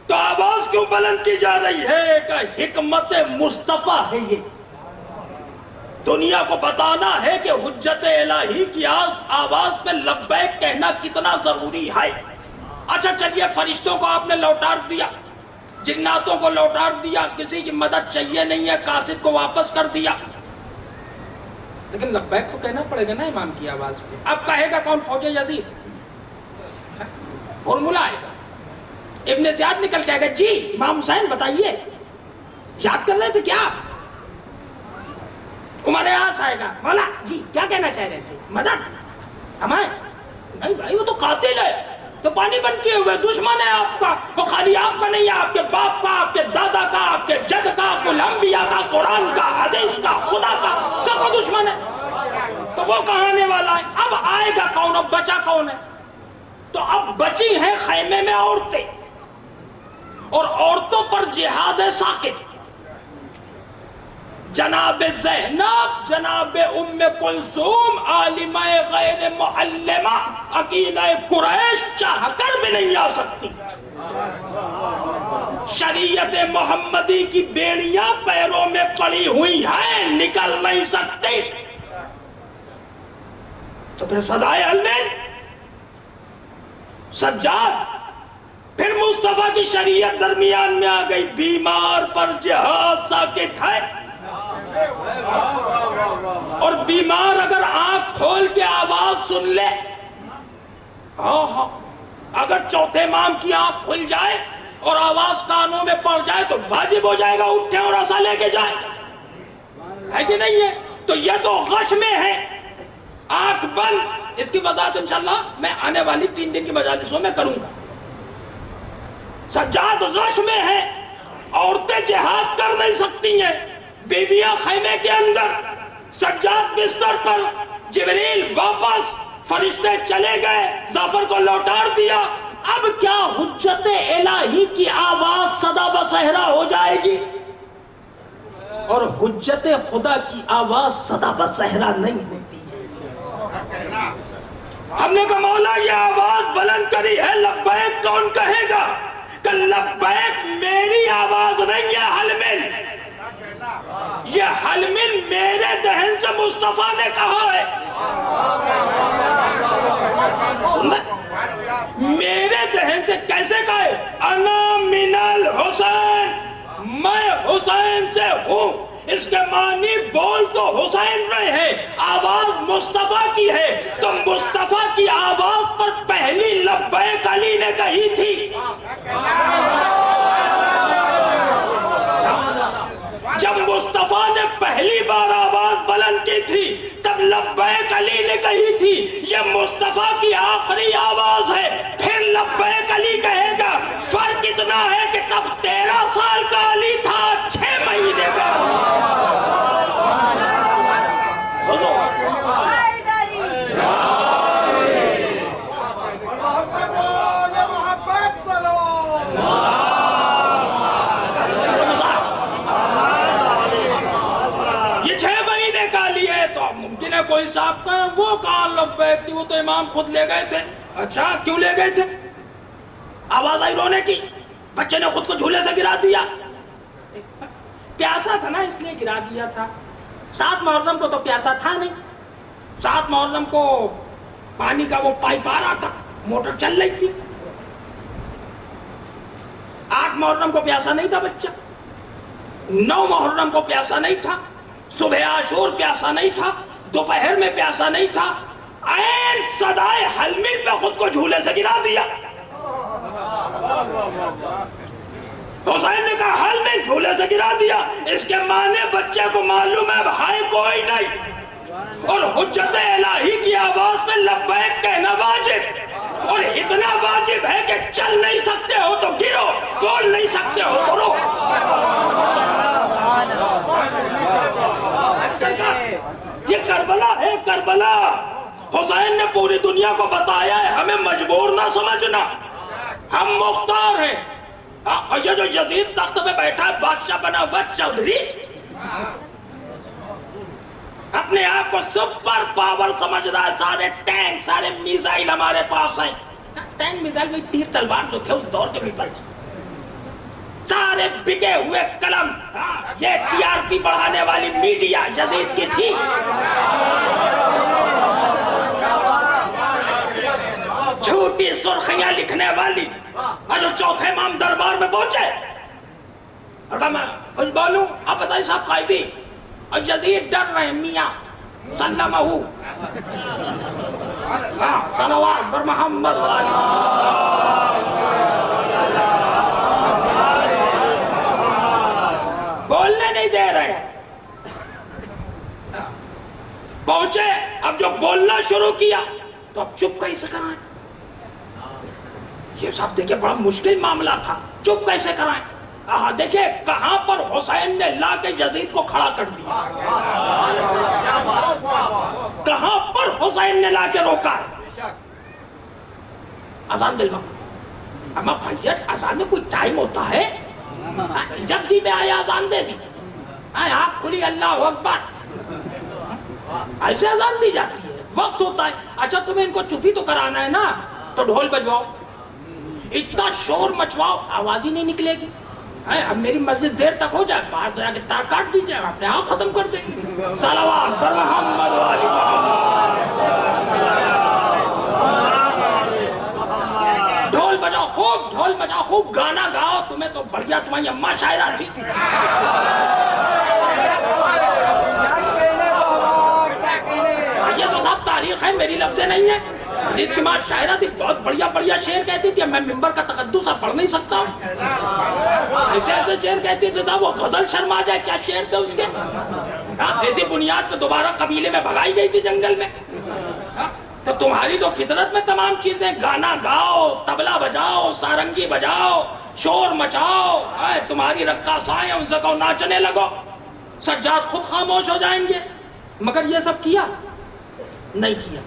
تو آواز کیوں بلند کی جا رہی ہے کہ حکمت مصطفیٰ ہے، یہ دنیا کو بتانا ہے کہ حجت الہی کی آواز پہ لبیک کہنا کتنا ضروری ہے۔ اچھا چلیے فرشتوں کو آپ نے لوٹار دیا، جناتوں کو لوٹار دیا، کسی کی مدد چاہیے نہیں ہے، قاصد کو واپس کر دیا، لیکن لبیک تو کہنا پڑے گا نا امام کی آواز پہ۔ اب کہے گا کون؟ فوج یزید، فارمولا آئے گا، ابن زیاد نکل کے آئے گا، جی امام حسین بتائیے، یاد کر رہے تھے کیا؟ عمر عاص آئے گا، مولا جی کیا کہنا چاہ رہے تھے؟ مدد ہمیں؟ نہیں بھائی وہ تو قاتل ہے، تو پانی بن کیے ہوئے دشمن ہے آپ کا، وہ خالی آپ کا نہیں ہے، آپ کے باپ کا، آپ کے دادا کا، آپ کے جد کا، کل انبیاء کا، قرآن کا، حدیث کا، خدا کا، سب کو دشمن ہے، تو وہ کہاں آنے والا ہے؟ اب آئے گا کون؟ اب بچا کون ہے؟ تو اب بچی ہیں خیمے میں عورتیں، اور عورتوں پر جہاد ساکت، جناب زینب، جناب ام کلثوم، عالمہ غیر معلمہ، عقیلہ قریش چاہ کر بھی نہیں آ سکتی، شریعت محمدی کی بیڑیاں پیروں میں پڑی ہوئی ہیں، نکل نہیں سکتے، تو پھر صدائے علم سجاد، پھر مصطفیٰ کی شریعت درمیان میں آ گئی، بیمار پر جہاد ساکت ہے، اور بیمار اگر آنکھ کھول کے آواز سن لے، اگر چوتھے امام کی آنکھ کھل جائے اور آواز کانوں میں پڑ جائے تو واجب ہو جائے گا اٹھے اور عصا لے کے جائے، ہے کہ نہیں ہے؟ تو یہ تو غش میں ہے، آنکھ بند، اس کی وضاحت انشاءاللہ میں آنے والی 3 دن کی مجالسوں میں کروں گا۔ سجاد غش میں ہے، عورتیں جہاد کر نہیں سکتی ہیں، بیویاں خیمے کے اندر، سجاد بستر پر، جبریل واپس، فرشتے چلے گئے، ظفر کو لوٹار دیا، اب کیا حجت الہی کی آواز صدا بصہرا ہو جائے گی؟ اور حجت خدا کی آواز صدا بصہرا نہیں ہوتی ہے۔ ہم نے کہا مولا یہ آواز بلند کری ہے، لبیک کون کہے گا؟ کہ لبیک میری آواز نہیں ہے، حلمن، یہ حلمن میرے دہن سے مصطفیٰ نے کہا ہے، میرے دہن سے کیسے کہے؟ انا من الحسین، میں حسین سے ہوں، اس کے معنی بول تو حسین رہے ہیں، آواز مصطفیٰ کی ہے، تو مصطفیٰ کی آواز پر پہلی لبیک علی نے کہی تھی، جب مصطفیٰ نے پہلی بار آواز بلند کی تھی تب لبیک علی نے کہی تھی، یہ مصطفیٰ کی آخری آواز ہے، پھر لبیک علی کہے گا، فرق اتنا ہے کہ تب 13 سال کا علی تھا، 6 مہینے کا۔ آپ کہیں وہ کہاں لبیک تھی, وہ تو امام خود لے گئے تھے. اچھا کیوں لے گئے تھے؟ آواز آئی رونے کی, بچے نے خود کو جھولے سے گرا دیا. پیاسا تھا نا اس لیے گرا دیا تھا. 7 محرم کو تو پیاسا تھا نہیں. 7 محرم کو پانی کا وہ پائپ آ رہا تھا, موٹر چل رہی تھی. 8 محرم کو پیاسا نہیں تھا بچہ. 9 محرم کو پیاسا نہیں تھا. صبح عاشور پیاسا نہیں تھا. دوپہر میں پیاسا نہیں تھا. عین صدائے حلمی پہ خود کو جھولے سے گرا دیا. حسین نے کہا حل میں جھولے سے گرا دیا. اس کے معنی بچے کو معلوم ہے اب ہے کوئی نہیں, اور حجت الہی کی آواز میں لبیک کہنا واجب, اور اتنا واجب ہے کہ چل نہیں سکتے ہو تو گرو, بول نہیں سکتے ہو تو رو. یہ کربلا ہے, کربلا. حسین نے پوری دنیا کو بتایا ہے ہمیں مجبور نہ سمجھنا, ہم مختار ہیں. اور یہ جو یزید تخت پہ بیٹھا ہے بادشاہ بنا ہوا چودھری, اپنے آپ کو سپر پاور سمجھ رہا ہے. سارے ٹینک سارے میزائل ہمارے پاس ہیں. ٹینک میزائل میں تیر تلوار جو تھے اس دور کے بھی پر, سارے بکے ہوئے قلم. یہ ٹی آر پی بڑھانے والی میڈیا یزید کی تھی. جھوٹی سرخیاں لکھنے والی. اور جو چوتھے امام دربار میں پہنچے اور کہا میں کچھ بولوں, آپ بتائیے صاحب قائدی. اور یزید ڈر رہے ہیں میاں سلمہ صلوات بر محمد والی. بولنے نہیں دے رہے. پہنچے, اب جو بولنا شروع کیا تو اب چپ کیسے کرائیں. یہ صاحب دیکھیں بڑا مشکل معاملہ تھا, چپ کیسے کرائیں. دیکھیں کہاں پر حسین نے لا کے یزید کو کھڑا کر دیا, کہاں پر حسین نے لا کے روکا ہے. اذان دلوا, اما بھائیت اذان میں کوئی ٹائم ہوتا ہے؟ جب جی میں آیا اذان دے دی, آپ کھلی اللہ اکبر, ایسے اذان دی جاتی ہے, وقت ہوتا ہے. اچھا تمہیں ان کو چپی تو کرانا ہے نا, تو ڈھول بجواؤ, اتنا شور مچواؤ, آواز ہی نہیں نکلے گی. اب میری مسجد دیر تک ہو جائے, باہر سے آگے تار کاٹ دیجئے, اپنے آپ ختم کر دیں گے. صلوات بر محمد والی محمد. ڈھول بجاؤ خوب, ڈھول بجاؤ خوب, گانا گاؤ. تمہیں تو بڑھیا تمہاری اماں شاعرہ تھی. یہ تو صاحب تاریخ ہے, میری لفظیں نہیں ہیں. یزید کی ماں شاعرہ تھی, بہت بڑھیا بڑھیا شعر کہتی تھی. میں ممبر کا تقدس اب پڑھ نہیں سکتا ہوں. ایسے ایسے شعر کہتی تھی صاحب, وہ غزل شرما جائے. کیا شعر تھے اس کے, اسی بنیاد پہ دوبارہ قبیلے میں بھگائی گئی تھی جنگل میں. تو تمہاری تو فطرت میں تمام چیزیں, گانا گاؤ, طبلہ بجاؤ, سارنگی بجاؤ, شور مچاؤ. تمہاری رقاصائیں ان سے کہو ناچنے لگو, سجاد خود خاموش ہو جائیں گے. مگر یہ سب کیا نہیں کیا.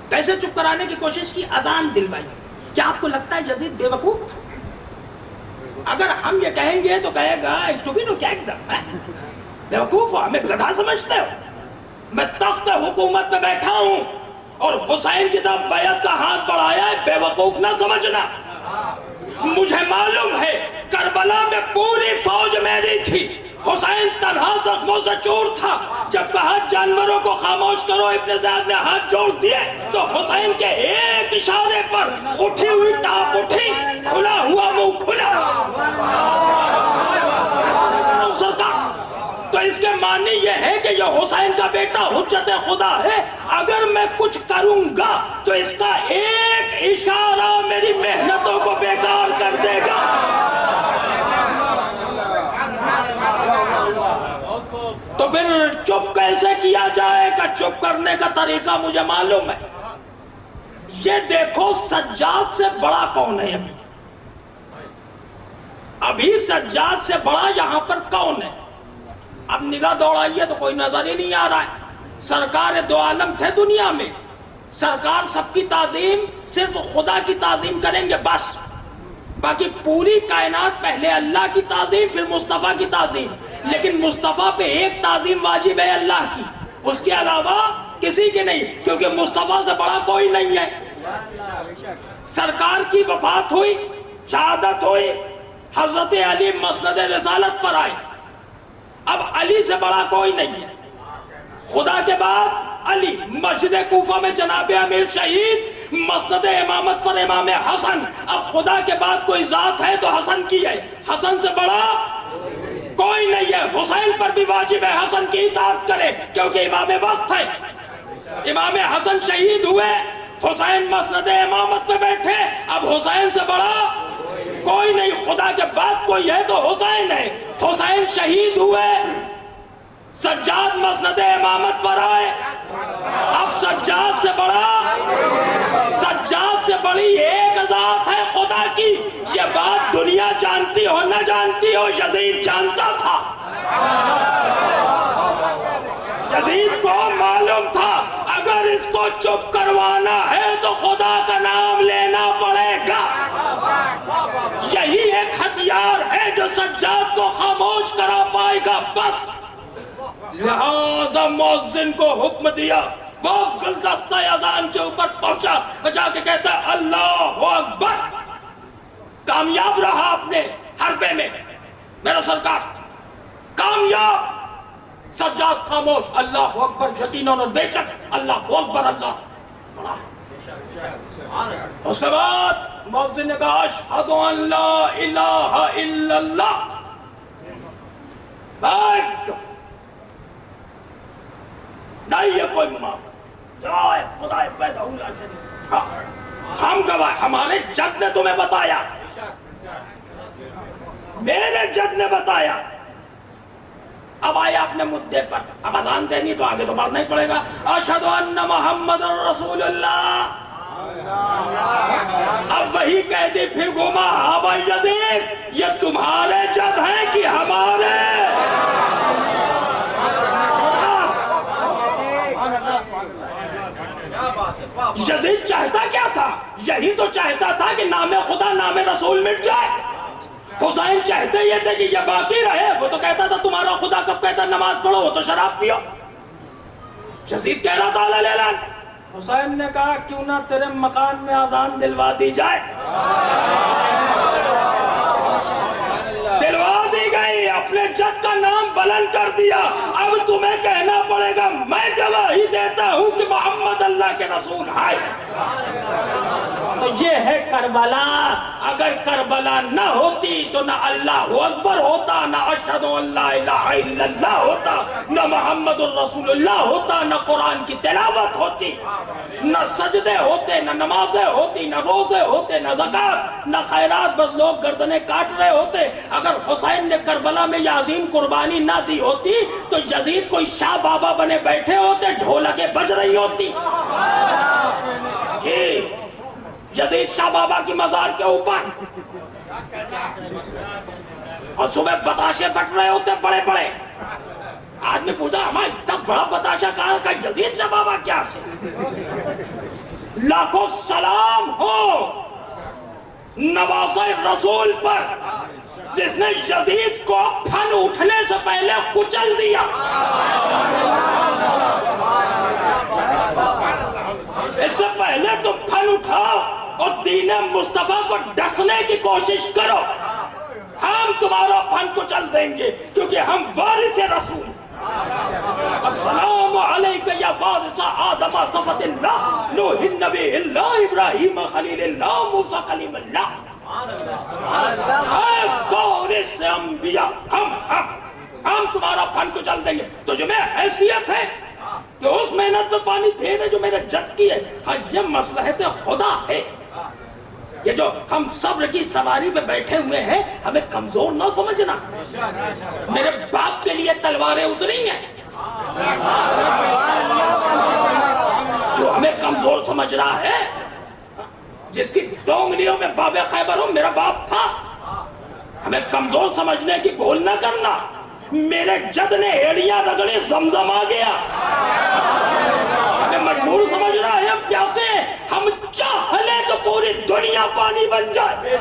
کیسے چپ کرانے کی کوشش کی؟ اذان دلوائی. کیا آپ کو لگتا ہے یزید بے وقوف تھا؟ اگر ہم یہ کہیں گے تو کہے گا اسٹوپیڈو, کیا ایک دم بے وقوف ہو, ہمیں گدھا سمجھتے ہو. میں تخت حکومت میں بیٹھا ہوں اور حسین کی طرف بیعت کا ہاتھ بڑھایا ہے, بے وقوف نہ سمجھنا. مجھے معلوم ہے کربلا میں پوری فوج میری تھی, حسین تنہا زخموں سے چور تھا. جب کہا جانوروں کو خاموش کرو, ابن زیاد نے ہاتھ جوڑ دیے تو حسین کے ایک اشارے پر اٹھی ہوئی ٹاپ اٹھی, کھلا ہوا منہ کھلا. تو اس کے معنی یہ ہے کہ یہ حسین کا بیٹا حجت خدا ہے. اگر میں کچھ کروں گا تو اس کا ایک اشارہ میری محنتوں کو بیکار کر دے گا. تو پھر چپ کیسے کیا جائے گا؟ چپ کرنے کا طریقہ مجھے معلوم ہے. یہ دیکھو سجاد سے بڑا کون ہے ابھی سجاد سے بڑا یہاں پر کون ہے؟ اب نگاہ دوڑائیے تو کوئی نظر ہی نہیں آ رہا ہے. سرکار دو عالم تھے دنیا میں, سرکار سب کی تعظیم صرف خدا کی تعظیم کریں گے بس. باقی پوری کائنات پہلے اللہ کی تعظیم پھر مصطفیٰ کی تعظیم. لیکن مصطفیٰ پہ ایک تعظیم واجب ہے اللہ کی, اس کے علاوہ کسی کے نہیں، کیونکہ مصطفیٰ سے بڑا کوئی نہیں ہے. سرکار کی وفات ہوئی، شہادت ہوئی، حضرت علی مسند رسالت پر آئے. اب علی سے بڑا کوئی نہیں ہے. خدا کے بعد علی، مسجد کوفہ میں جناب امیر شہید، مسند امامت پر امام حسن. اب خدا کے بعد کوئی ذات ہے تو حسن کی ہے. حسن سے بڑا کوئی نہیں ہے. حسین پر بھی واجب ہے حسن کی اطاعت کرے، کیونکہ امام وقت ہے. امام حسن شہید ہوئے، حسین مسند امامت پہ بیٹھے. اب حسین سے بڑا کوئی نہیں. خدا کے بعد کوئی ہے تو حسین ہے. حسین شہید ہوئے، سجاد مسند امامت پر آئے. اب سجاد سے بڑا، سجاد سے بڑی ایک ذات ہے خدا کی. یہ بات دنیا جانتی ہو نہ جانتی ہو، یزید جانتا تھا. یزید کو معلوم تھا اگر اس کو چپ کروانا ہے تو خدا کا نام لینا پڑے گا. یہی ایک ہتھیار ہے جو سجاد کو خاموش کرا پائے گا بس. لہذا مؤذن کو حکم دیا، وہ گلدستہ اذان کے اوپر پہنچا، جا کے کہتا ہے اللہ اکبر. کامیاب رہا اپنے حربے میں میرا سرکار، کامیاب. سجاد خاموش، اللہ اکبر یقیناً اور بے شک، اللہ اکبر، اللہ بڑا. اس کے بعد مؤذن نے کہا اشہد ان لا الہ الا اللہ. نہیں یہ کوئی معاملہ، جائے خدا پیدا ہوا شریف. ہم گواہ، ہمارے جد نے تمہیں بتایا، میرے جد نے بتایا. اب آئے اپنے مدعے پر. اب اذان دینی تو آگے تو بڑھنا ہی پڑے گا. اشہد ان محمد رسول اللہ. اب وہی کہہ دی پھر گھوما. ہاں بھائی یزید، یہ تمہارے جد ہیں کہ ہمارے؟ یزید چاہتا کیا تھا؟ یہی تو چاہتا تھا کہ نام خدا نام رسول مٹ جائے. حسین چاہتے یہ تھے کہ یہ باقی رہے. وہ تو کہتا تھا تمہارا خدا کب کہتا نماز پڑھو، وہ تو شراب پیو. یزید کہہ رہا تھا اعلان. حسین نے کہا کیوں نہ تیرے مکان میں اذان دلوا دی جائے. دلوا دی گئی، اپنے جد کا نام بلند کر دیا. اب تمہیں کہنا پڑے گا میں گواہی دیتا ہوں کہ محمد اللہ کے رسول ہے. یہ ہے کربلا. اگر کربلا نہ ہوتی تو نہ اللہ اکبر ہوتا، نہ اشہد ان لا الہ الا اللہ ہوتا، نہ محمد الرسول اللہ ہوتا، نہ قرآن کی تلاوت ہوتی، نہ سجدے ہوتے، نہ نمازیں ہوتی، نہ روزے ہوتے، نہ زکات، نہ خیرات. بس لوگ گردنیں کاٹ رہے ہوتے. اگر حسین نے کربلا میں یہ عظیم قربانی نہ دی ہوتی تو یزید کوئی شاہ بابا بنے بیٹھے ہوتے، ڈھولکیں بج رہی ہوتی. یزید شاہ بابا کی مزار کے اوپر، اور صبح بتاشے بٹ رہے ہوتے بڑے بڑے. آدمی پوچھا ہمارا اتنا بڑا بتاشا کہاں کا؟ یزید شاہ بابا کیا سے؟ لاکھوں سلام ہو نواسہ رسول پر جس نے یزید کو پھن اٹھنے سے پہلے کچل دیا. اس سے پہلے تو پھن اٹھاؤ اور دین مصطفیٰ کو ڈسنے کی کوشش کرو. ہم تمہارا پھن کچل دیں گے کیونکہ ہم وارث رسول. السلام علیکہ یا وارث آدم صفت اللہ، نوح النبی اللہ، ابراہیم خلیل اللہ، موسیٰ کلیم اللہ. اے وارث انبیاء، ہم تمہارا پھن کچل دیں گے. تجھ میں حیثیت ہے کہ اس محنت میں پانی پھیرے جو میرے جد کی ہے. ہاں یہ مصلحت خدا ہے. یہ جو ہم صبر کی سواری پہ بیٹھے ہوئے ہیں ہمیں کمزور نہ سمجھنا. میرے باپ کے لیے تلواریں اتری ہیں، جو ہمیں کمزور سمجھ رہا ہے، جس کی دو انگلیوں میں باب خیبر ہو میرا باپ تھا، ہمیں کمزور سمجھنے کی بھول نہ کرنا. میرے جد نے ایڑیاں رگڑے زمزم آ گیا. ہمیں مجبور سمجھ رہا ہے، ہم پیاسے ہیں. ہم چاہ لیں تو پوری دنیا پانی بن جائے.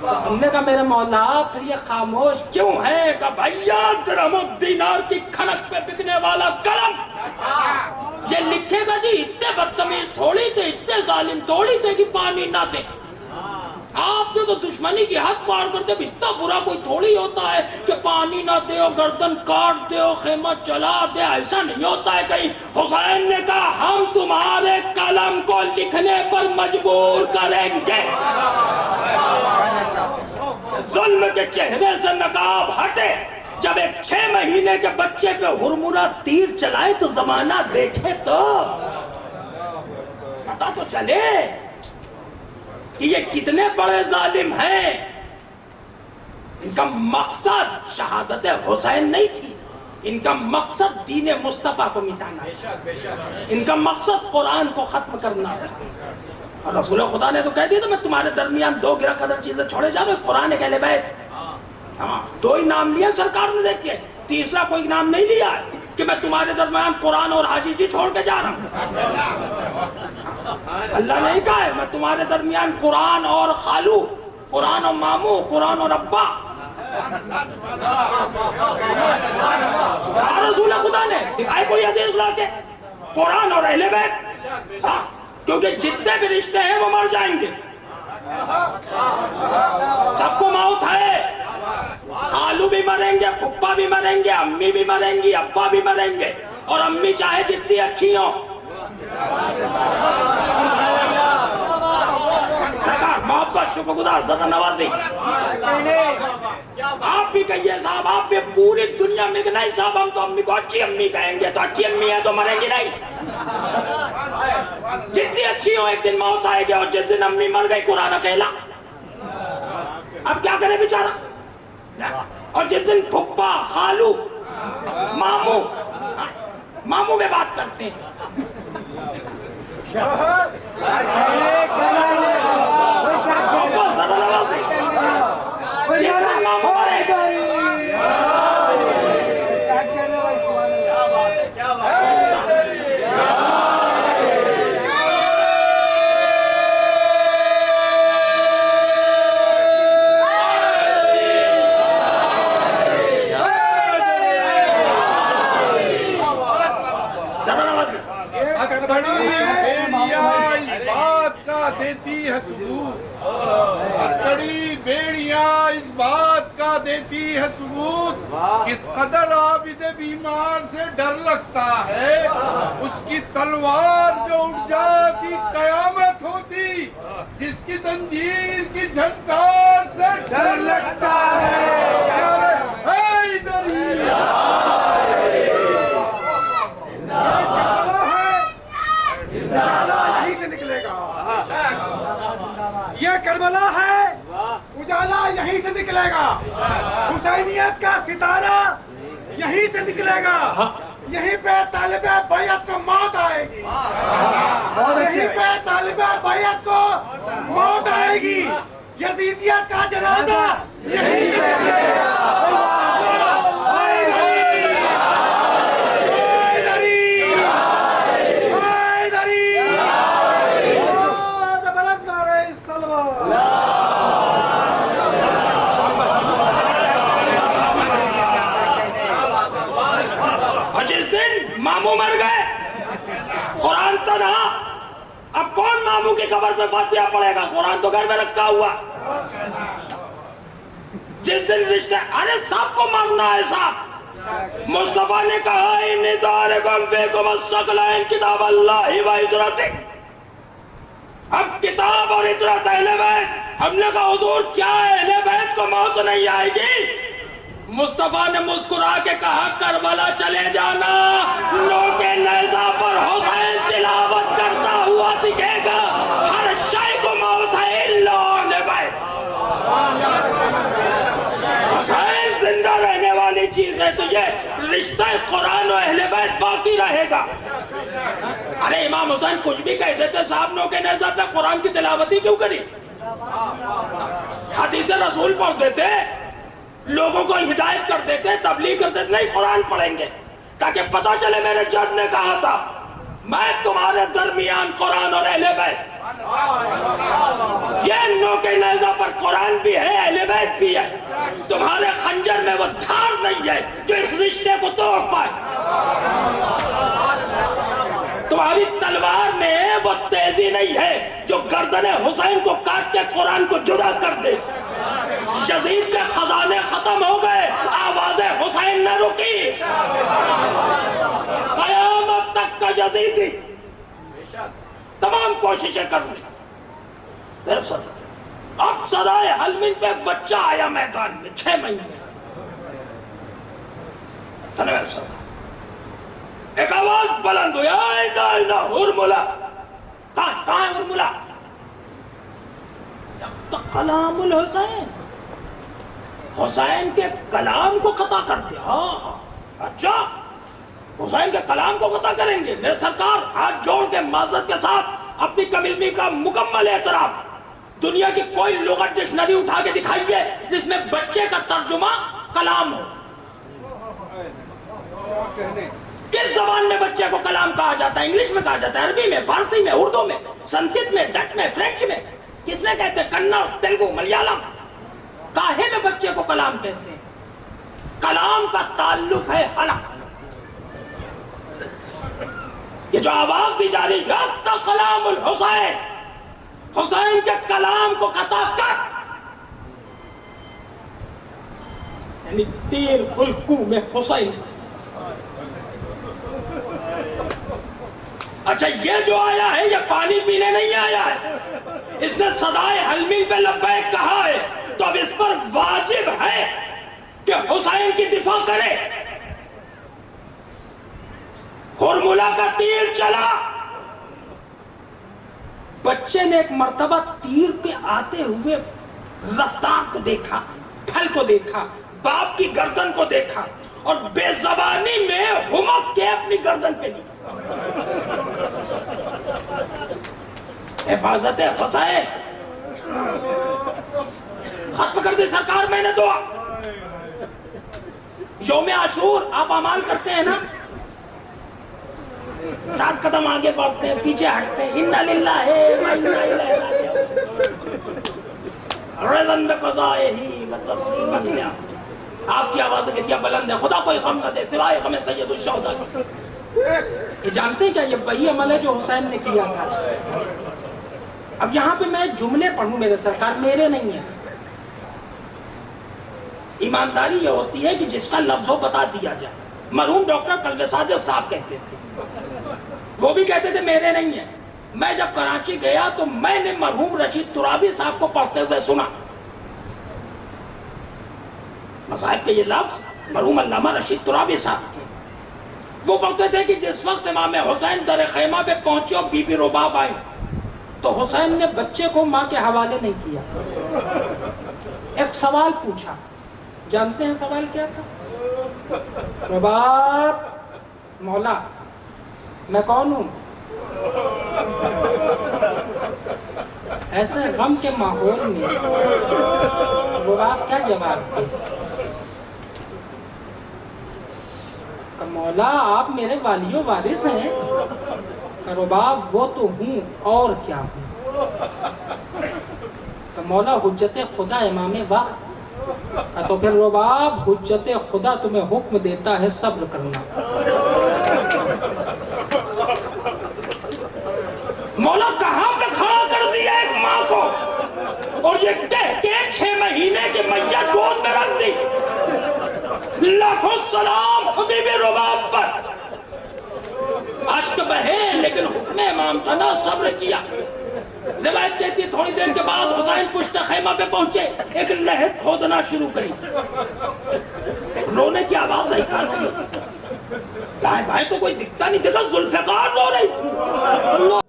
ہم نے کہا میرے مولا پھر یہ خاموش کیوں ہے کہ بھیا درہم و دینار کی کھنک پہ بکنے والا قلم یہ لکھے گا جی اتنے بدتمیز تھوڑی تھے، اتنے ظالم تھوڑی تھے کہ پانی نہ دے. آپ نے تو دشمنی کی حد پار کر دے. اتنا برا کوئی تھوڑی ہوتا ہے کہ پانی نہ دے اور گردن کاٹ دے اور خیمہ چلا دے. ایسا نہیں ہوتا ہے کہیں. حسین نے کہا ہم تمہارے قلم کو لکھنے پر مجبور کریں گے. ظلم کے چہرے سے نقاب ہٹے. جب ایک 6 مہینے کے بچے پہ ہرمرا تیر چلائے تو زمانہ دیکھے تو پتا تو چلے کہ یہ کتنے بڑے ظالم ہیں. ان کا مقصد شہادت حسین نہیں تھی، ان کا مقصد دین مصطفیٰ کو مٹانا ہے، ان کا مقصد قرآن کو ختم کرنا ہے. اور رسول خدا نے تو کہہ دیا تھا میں تمہارے درمیان 2 گرہ قدر چیزیں چھوڑے جا رہا ہوں. قرآن ایک اہل بیت. ہاں 2 ہی نام لیے سرکار نے دیکھیے، تیسرا کوئی نام نہیں لیا ہے کہ میں تمہارے درمیان قرآن اور حاجی جی چھوڑ کے جا رہا ہوں. اللہ نے کہا ہے میں تمہارے درمیان قرآن اور خالو، قرآن اور ماموں، قرآن اور ابا. کہا رسول خدا نے دکھائے کوئی حدیث لا کے قرآن اور اہل بیت. ہاں کیونکہ جتنے بھی رشتے ہیں وہ مر جائیں گے، سب کو موت ہے. خالو بھی مریں گے، پھپھا بھی مریں گے، امی بھی مریں گی، ابا بھی مریں گے. اور امی چاہے جتنی اچھی ہوں. سرکار محبت شکر گزار زدہ نوازی. آپ بھی کہیے صاحب، آپ بھی پوری دنیا میں کہ نہیں صاحب ہم تو امی کو اچھی امی کہیں گے، تو اچھی امی ہے تو مریں گی نہیں. جتنی اچھی ہوں ایک دن موت آئے گی. اور جس دن امی مر گئی قرآن اکیلا. اب کیا کرے بیچارہ. اور جس دن پھپھا، خالو، ماموں، ماموں میں بات کرتے ہیں. دیتی ہے ثبوت، کڑی بیڑیاں اس بات کا دیتی ہے ثبوت. کس قدر عابد بیمار سے ڈر لگتا ہے، اس کی تلوار جو اٹھ جاتی قیامت ہوتی. جس کی زنجیر کی جھنکار سے ڈر لگتا ہے. یہ کربلا ہے، اجالا یہیں سے نکلے گا. حسینیت کا ستارہ یہیں سے نکلے گا. یہیں پہ طالب بیعت کو موت آئے گی. یہیں پہ طالب بیعت کو موت آئے گی. یزیدیت کا جنازہ یہیں سے نکلے گا. ماموں مر گئے، قرآن تو نہ. اب کون ماموں کی قبر پہ فاتحہ پڑھے گا؟ قرآن تو گھر میں رکھا ہوا. جس دن رشتے ارے سب کو مرنا ہے صاحب. مصطفیٰ نے کہا انی تارکم فیکم الثقلین کتاب اللہ و عطرت. اب کتاب اور عطرت اہل بیت. ہم نے کہا حضور کیا اہل بیت کو موت نہیں آئے گی؟ مصطفیٰ نے مسکرا کے کہا کربلا چلے جانا، لوگ نیزہ پر حسین تلاوت کرتا ہوا دکھے گا. ہر شے کو موت ہے الا اہل بیت. حسین زندہ رہنے والی چیز ہے تو یہ رشتہ قرآن و اہل بیت باقی رہے گا. ارے امام حسین کچھ بھی کہہ دیتے صاحب نو کے نیزہ پہ قرآن کی تلاوت ہی کیوں کری؟ حدیث رسول پڑھ دیتے، لوگوں کو ہدایت کر دیتے، تبلیغ کر دیتے. نہیں قرآن پڑھیں گے تاکہ پتہ چلے میرے جد نے کہا تھا میں تمہارے درمیان قرآن اور اہل بیت. یہ نو کے نیزہ پر قرآن بھی ہے، اہل بیت بھی ہے. تمہارے خنجر میں وہ دھار نہیں ہے جو اس رشتے کو توڑ پائے. تمہاری تلوار میں وہ تیزی نہیں ہے جو گردن حسین کو کاٹ کے قرآن کو جدا کر دے. یزید کے خزانے ختم ہو گئے، آواز حسین نہ رکی. قیامت تک کا یزیدی تمام کوششیں کر لی. میرے ساتھ اب صدائے حلمین پہ ایک بچہ آیا میدان میں 6 مہینے. میرے ساتھ ایک آواز بلند ہوئی، اینا ہرملا. کہاں ہے ہرملا؟ تو کلام الحسین، حسین کے کلام کو قطع کر دیا. اچھا حسین کے کلام کو قطع کریں گے؟ میرے سرکار ہاتھ جوڑ کے معذرت کے ساتھ اپنی کمیونٹی کا مکمل اعتراف. دنیا کی کوئی لغت ڈکشنری اٹھا کے دکھائیے جس میں بچے کا ترجمہ کلام ہو. کس زبان میں بچے کو کلام کہا جاتا ہے؟ انگلش میں کہا جاتا ہے، عربی میں، فارسی میں، اردو میں، سنسکرت میں، ڈچ میں، فرینچ میں. کس میں کہتے ہیں؟ کنڑ، تیلگو، ملیالم. کاہے میں بچے کو کلام کہتے ہیں؟ کلام کا تعلق ہے حلق. یہ جو آواز دی جا رہی ہے کلام الحسین، حسین کے کلام کو قطع کر. یعنی تیر الکو میں حسین. اچھا یہ جو آیا ہے یہ پانی پینے نہیں آیا ہے، اس نے صدائے حلمی پہ لبیک کہا ہے. تو اب اس پر واجب ہے کہ حسین کی دفاع کرے. ہرملا کا تیر چلا. بچے نے ایک مرتبہ تیر کے آتے ہوئے رفتار کو دیکھا، پھل کو دیکھا، باپ کی گردن کو دیکھا اور بے زبانی میں ہمک کے اپنی گردن پہ لی. حفاظت حسین ختم کر دے سرکار. میں نے دعا یوم عاشور آپ اعمال کرتے ہیں نا، 7 قدم آگے بڑھتے ہیں، پیچھے ہٹتے ہیں. انا للہ و انا الیہ راجعون رضن بقضائہ و تسلیما لہ. آپ کی آواز گریا بلند ہے، خدا کوئی غم نہ دے سوائے غم سید الشہداء کی. یہ جانتے ہیں کیا یہ وہی عمل ہے جو حسین نے کیا تھا. اب یہاں پہ میں جملے پڑھوں میرے سرکار، میرے نہیں ہیں. ایمانداری یہ ہوتی ہے کہ جس کا لفظوں بتا دیا جائے. مرحوم ڈاکٹر قلب صادق صاحب کہتے تھے، وہ بھی کہتے تھے میرے نہیں ہیں. میں جب کراچی گیا تو میں نے مرحوم رشید ترابی صاحب کو پڑھتے ہوئے سنا. مصاحب کے یہ لفظ مرحوم علامہ رشید ترابی صاحب کے. وہ پڑھتے تھے کہ جس وقت امام حسین در خیمہ پہ پہنچے اور بی بی رباب آئی تو حسین نے بچے کو ماں کے حوالے نہیں کیا. ایک سوال پوچھا، جانتے ہیں سوال کیا تھا؟ رباب مولا میں کون ہوں؟ ایسے غم کے ماحول میں رباب کیا جواب دے کہ مولا آپ میرے والی و وارث ہیں. کہ رباب وہ تو ہوں اور کیا ہوں. کہ مولا حجت خدا امام وقت. تو پھر رباب حجت خدا تمہیں حکم دیتا ہے صبر کرنا. مولا کہاں پہ کھڑا کر دیا ایک ماں کو اور یہ کہہ کے 6 مہینے کی میت گود میں رکھ دی. لاکھوں سلام حبیب رباب پر. اشک بہے لیکن حکم امام تھا نا، صبر کیا. روایت کہتی ہے تھوڑی دیر کے بعد حسین پشت خیمہ پہ پہنچے، ایک لہر کھودنا شروع کری. رونے کی آواز آئی کانوں میں. دائیں بائیں تو کوئی دکھتا نہیں، دیکھا ذوالفقار رو رہی تھی.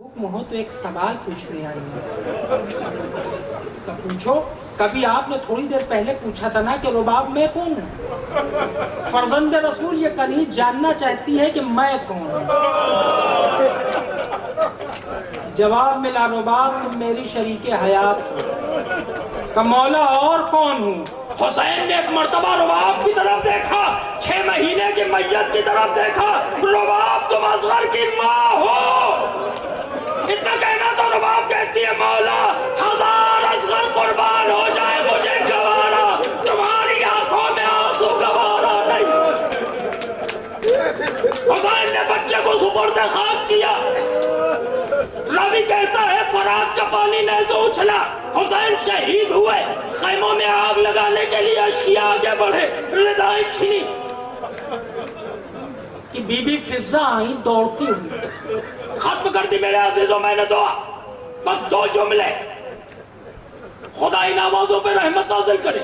حکم ہو تو ایک سوال پوچھنے آئی. تو پوچھو. کبھی آپ نے تھوڑی دیر پہلے پوچھا تھا نا کہ رباب میں کون ہوں؟ فرزند رسول یہ کنیز جاننا چاہتی ہے کہ میں کون ہوں. جواب ملا رباب تم میری شریک حیات ہو. کہ مولا اور کون ہوں؟ حسین نے ایک مرتبہ رباب کی طرف دیکھا، 6 مہینے کی میت کی طرف دیکھا. رباب تم اصغر کی ماں ہو. اتنا کہنا تو رباب کہتی ہے مولا 1000 اصغر قربان راوی کہتا ہے فرات کا پانی نیزے اچھلا، حسین شہید ہوئے، خیموں میں آگ لگانے کے لیے اشقیاء آگے بڑھے، ردائیں چھنی کہ بی بی فضہ آئیں دوڑتی ہوئی. ختم کر دی میرے عزیزوں میں نے دعا، بس 2 جملے، خدا ان آوازوں پہ رحمت نازل کرے.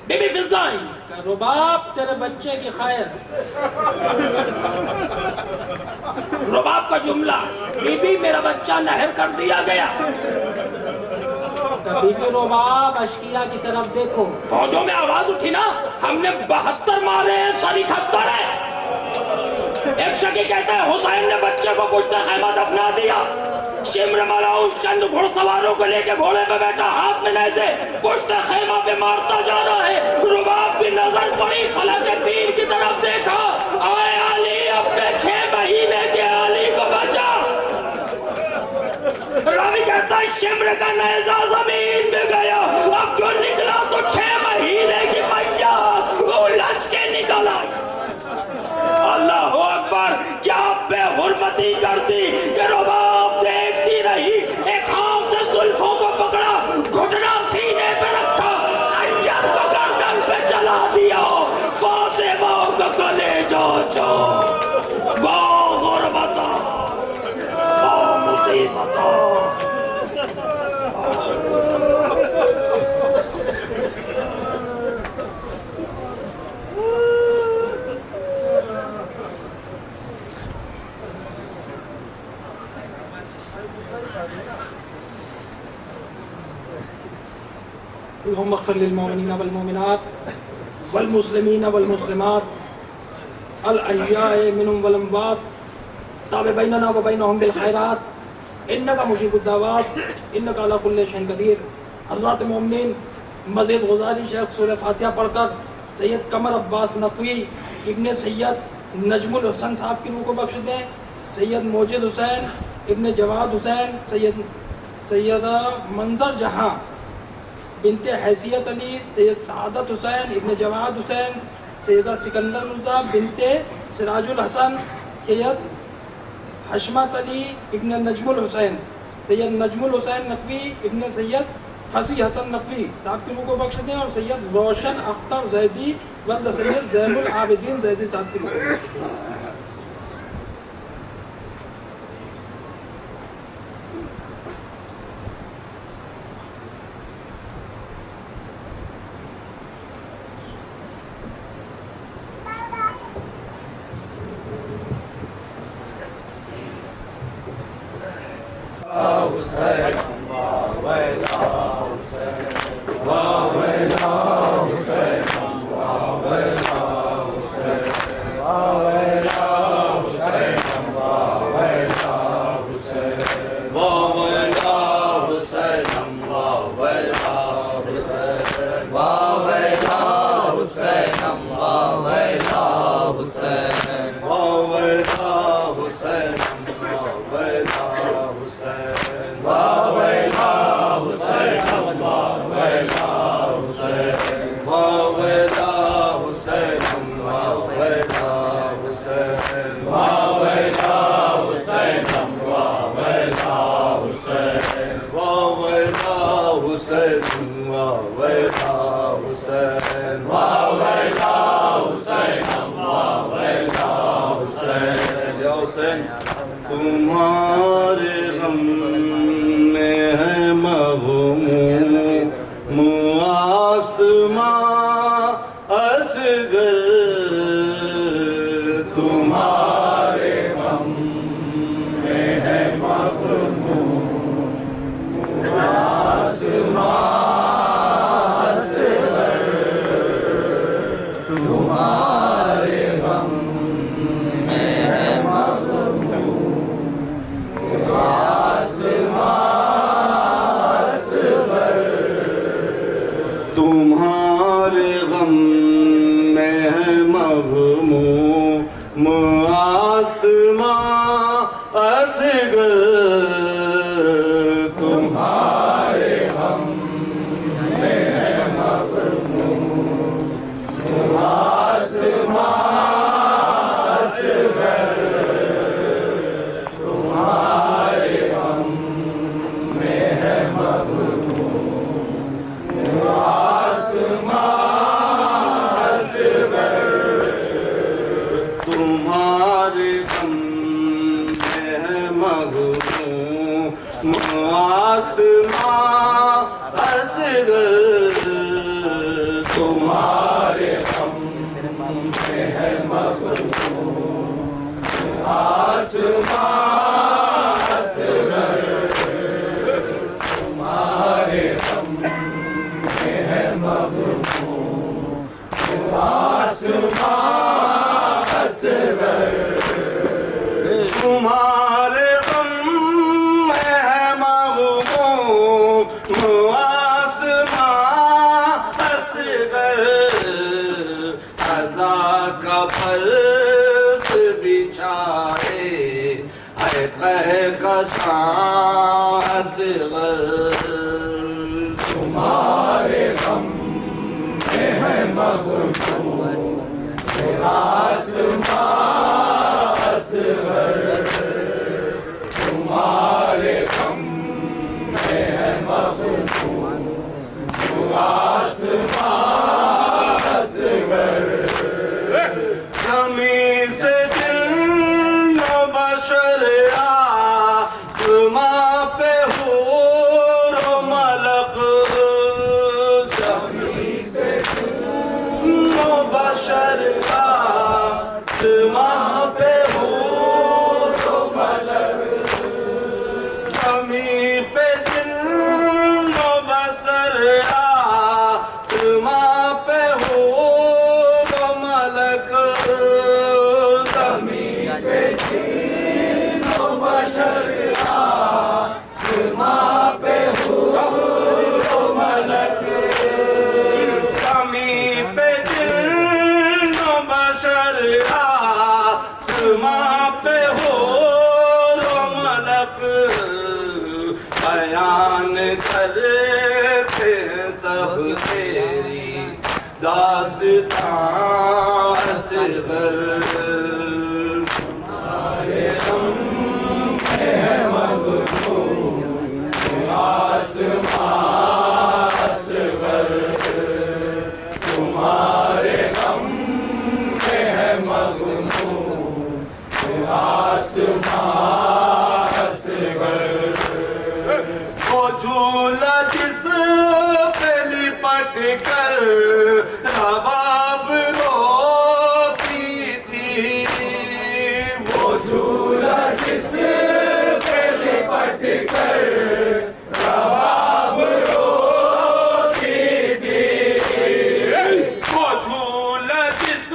بی بی فضہ آئیں، رباب تیرے بچے کی خیر. رباب کا جملہ، بی بی میرا بچہ نہر کر دیا گیا. کبھی بھی رباب اشقیاء کی طرف دیکھو. فوجوں میں آواز اٹھی نا، ہم نے 72 مارے ہیں، سر 78 ہے. ایک شکی کہتا ہے حسین نے بچے کو پشت خیمہ دفنا دیا. شمر ملاؤن چند گھڑ سواروں کو لے کے گھوڑے پہ بیٹھا، ہاتھ میں نیزے، پشت خیمہ پہ مارتا جا رہا ہے. رباب کی نظر پڑی فلک پیر کی طرف، دیکھا آئے علی اپنے 6 مہینے کے علی کو بچا. راوی کہتا ہے شمر کا نیزہ زمین میں گیا، اب جو نکلا تو 6 مہینے کی میاں الجھ کے نکل آئی. اللہ اکبر، کیا بے حرمتی کر دی کہ رباب دیکھتی رہی. ایک ہاتھ سے زلفوں کو پکڑا، گھٹنا سینے پہ رکھا، خنجر کو گردن پہ چلا دیا. فاطمہ کا کلیجہ چور، واہ غربتا، واہ مصیبتا. اللهم اغفر للمؤمنين والمؤمنات والمسلمين والمسلمات الأحياء منهم والأموات تاب بيننا وبينهم بالخيرات إنك مجيب الدعوات إنك على كل شيء قدير. حضرات مومنین، مزید گزارش ہے سورہ فاتحہ پڑھ کر سید قمر عباس نقوی ابن سید نجم الحسن صاحب کی روح کو بخش دیں. سید موجد حسین ابن جواد حسین، سیدہ منظر جہاں بنت حیثیت علی، سید سعادت حسین ابن جواد حسین، سیدہ سکندر مرزا بنت سراج الحسن، سید حشمت علی ابن نجم الحسین، سید نجم الحسین نقوی ابن سید فصیح حسن نقوی صاحب کی روح کو بخش دیں، اور سید روشن اختر زیدی ولد سید زین العابدین زیدی صاحب کی روح کو بخش دیں. تمہارے غم میں ہے مغموم آسماں اصغر، تمہارے غم میں ہے مغموم آسماں اصغر، تمہارے غم میں ہے مغموم تمہارے غم میں ہے مغموم آسماں اصغر، تمہارے غم میں ہے مغموم آسماں اصغر، تمہارے غم اصغر تمہارے غم میں ہے مغموم آسمان اصغر تمہارے غم میں ہے مغموم آسمان اصغر تمہارے غم میں ہے مغموم آسمان اصغر عزا کا فرش بچھائے ہے کہکشاں اصغر تمہارے غم میں ہے مغموم آسمان اصغر تمہارے غم میں ہے مغموم آسمان اصغر زمین سے جن و بشر آسماں پہ حور و ملک زمین سے جن و بشر آسماں پہ حور و ملک زمین پہ جن و بشر آسماں پہ حور و ملک زمین پہ جن و بشر آسماں پہ حور و ملک زمین پہ جن و بشر آسماں پہ حور و ملک بیان کرتے سب تیری داستان اصغر تمہارے غم میں ہے مغموم آسمان اصغر تمہارے غم میں ہے مغموم آسمان اصغر وہ جھولا جس پہ لپٹ کر رباب روتی تھی وہ جھولا جس پہ لپٹ کر رباب روتی تھی وہ جھولا جس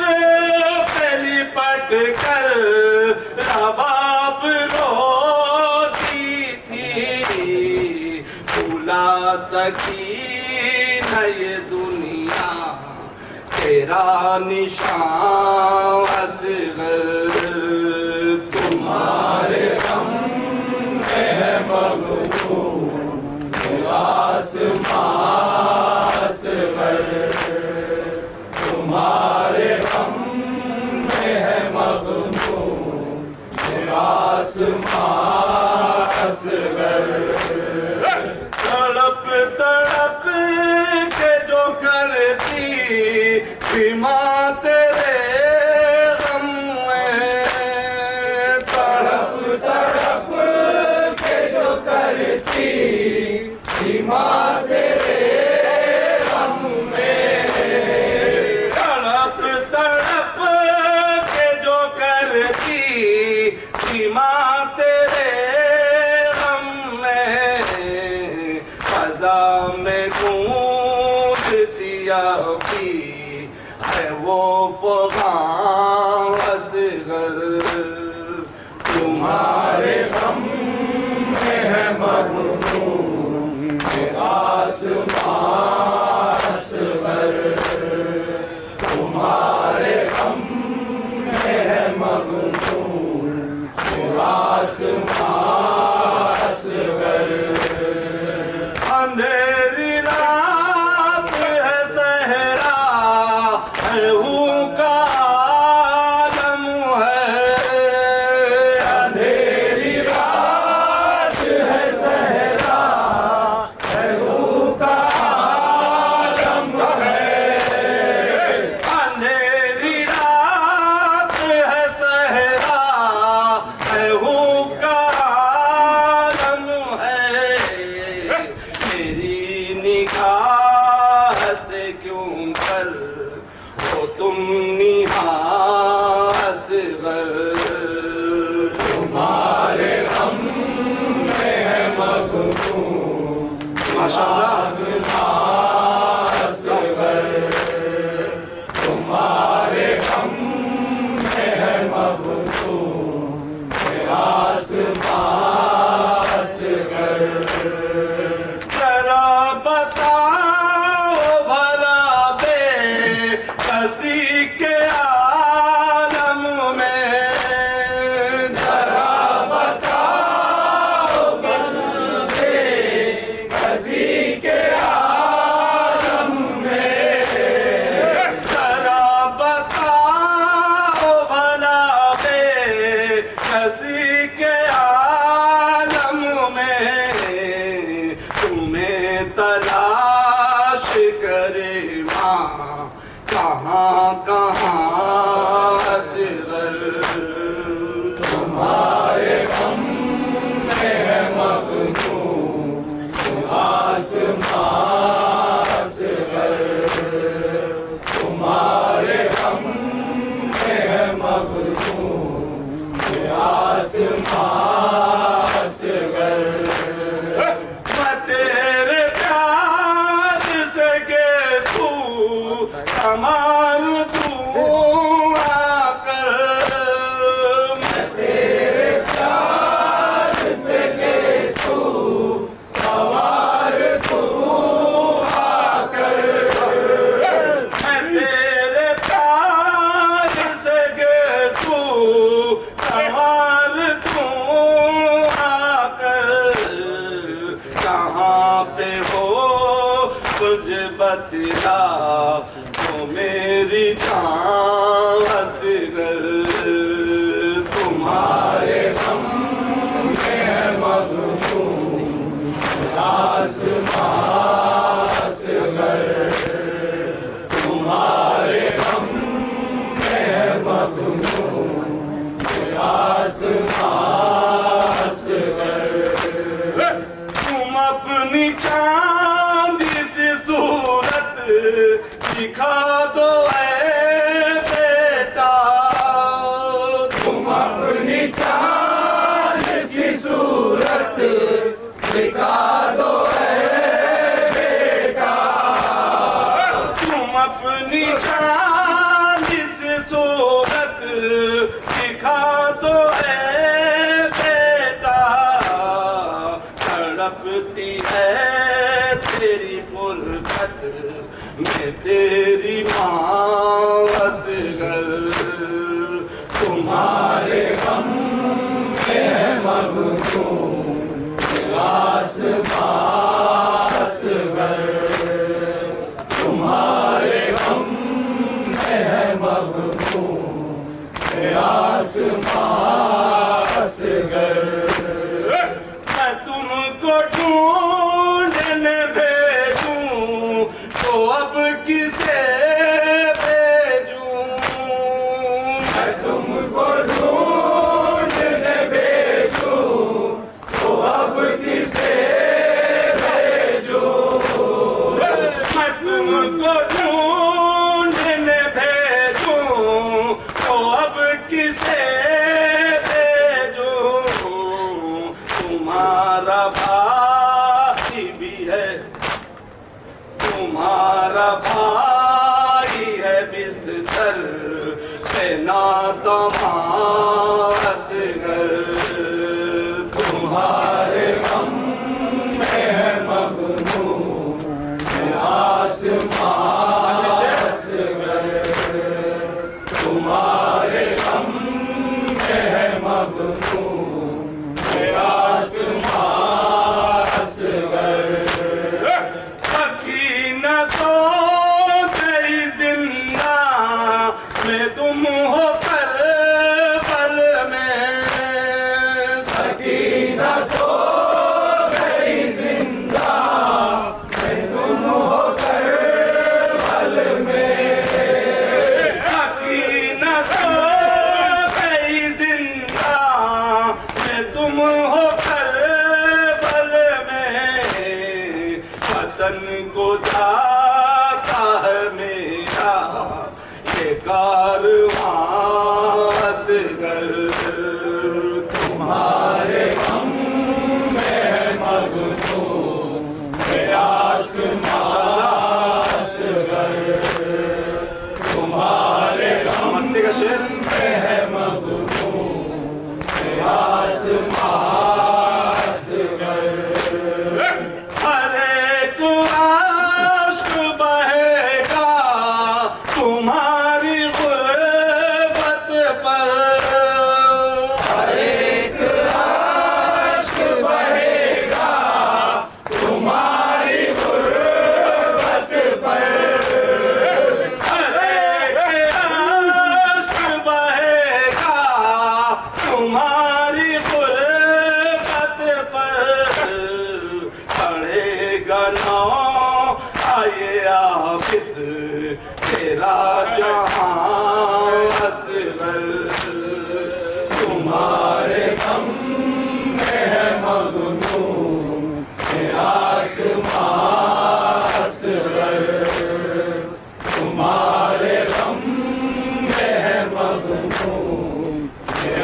پہ لپٹ کر رباب روتی تھی بھولا سکی نہ یہ دنیا تیرا نشان اصغر تمہارے غم میں ہے مغموم آسمان اصغر تمہارے غم میں ہے مغموم آسمان اصغر تڑپ تڑپ کے جو کرتی بیما تیرے غم میں تڑپ تڑپ کے جو کرتی بیما تیرے غم میں تڑپ تڑپ کے جو کرتی بیما تیرے غم میں فضا میں گونجتی ابھی ہے وہ فغاں اصغر تمہارے غم میں ہے مغموم آسمان اصغر تمہارے غم میں ہے مغموم آسمان اصغر اندھیری رات ہے صحرا ہے کا مجھے بتلا تو میری جان اصغر تمہارے غم میں ہے مغموم آسمان اصغر تمہارے غم میں ہے مغموم آسمان اصغر تم اپنی چاندی سی صورت دکھا دو اے بیٹا تم اپنی چاندی سی صورت دکھا دو اے بیٹا تم اپنی چاندی سی صورت دکھا دو اے بیٹا تڑپتی ہے تیری فرقت میں تیری ماں اصغر تمہارے غم میں ہے مغموم آسمان اصغر تمہارے غم میں ہے مغموم آسمان اصغر میں تم کو ڈھونڈنے بھیجوں تو اب کسے بھیجوں میں تم کو ڈھونڈنے بھیجوں تو اب کسے بھیجوں میں تم کو ڈھونڈنے بھیجوں تو اب کسے بھیجوں تمہارا بھائی بھی ہے تمہارا بھائی ہے بستر پہ ناتمام اصغر تمہارے غم میں ہے مغموم آسمان اصغر تمہارے غم میں ہے مغموم آسمان اصغر سکینہ سو گئی زندہ میں تم ہو کربل میں سکینہ سو گئی زندہ میں تم ہو کربل میں سکینہ سو گئی زندہ میں تم ہو کربل میں وطن کو جاتا ہے میرا یہ کارواں اصغر تمہارے غم میں ہے مغموم آسمان اصغر تمہارے غم میں ہے مغموم آسمان اصغر ہر ایک عشق بہے گا تمہاری غربت پر ہر ایک عشق بہے گا تمہاری غربت پر ہر ایک عشق بہے گا تمہاری غربت پر پڑے گا نو آئے آفس تیرا جہاں اصغر تمہارے غم میں ہے مغموم آسمان اصغر تمہارے غم میں ہے مغموم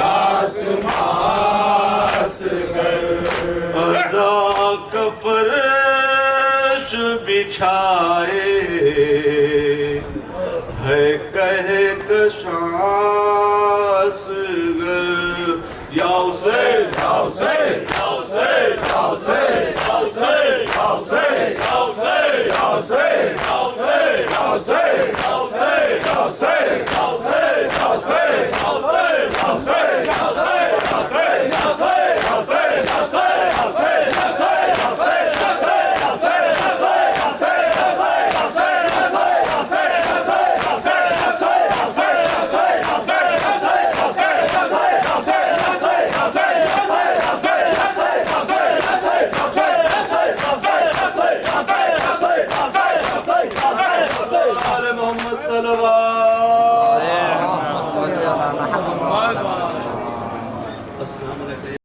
آسمان اصغر عزا کا فرش بچھائے ہے کہے کشاں اصغر یا حسین یا حسین یا حسین یا حسین یا حسین یا حسین یا حسین یا حسین یا حسین یا حسین یا حسین یا حسین یا حسین یا حسین یا حسین یا حسین یا حسین یا حسین صلوات. اللهم صل على محمد. السلام علیکم.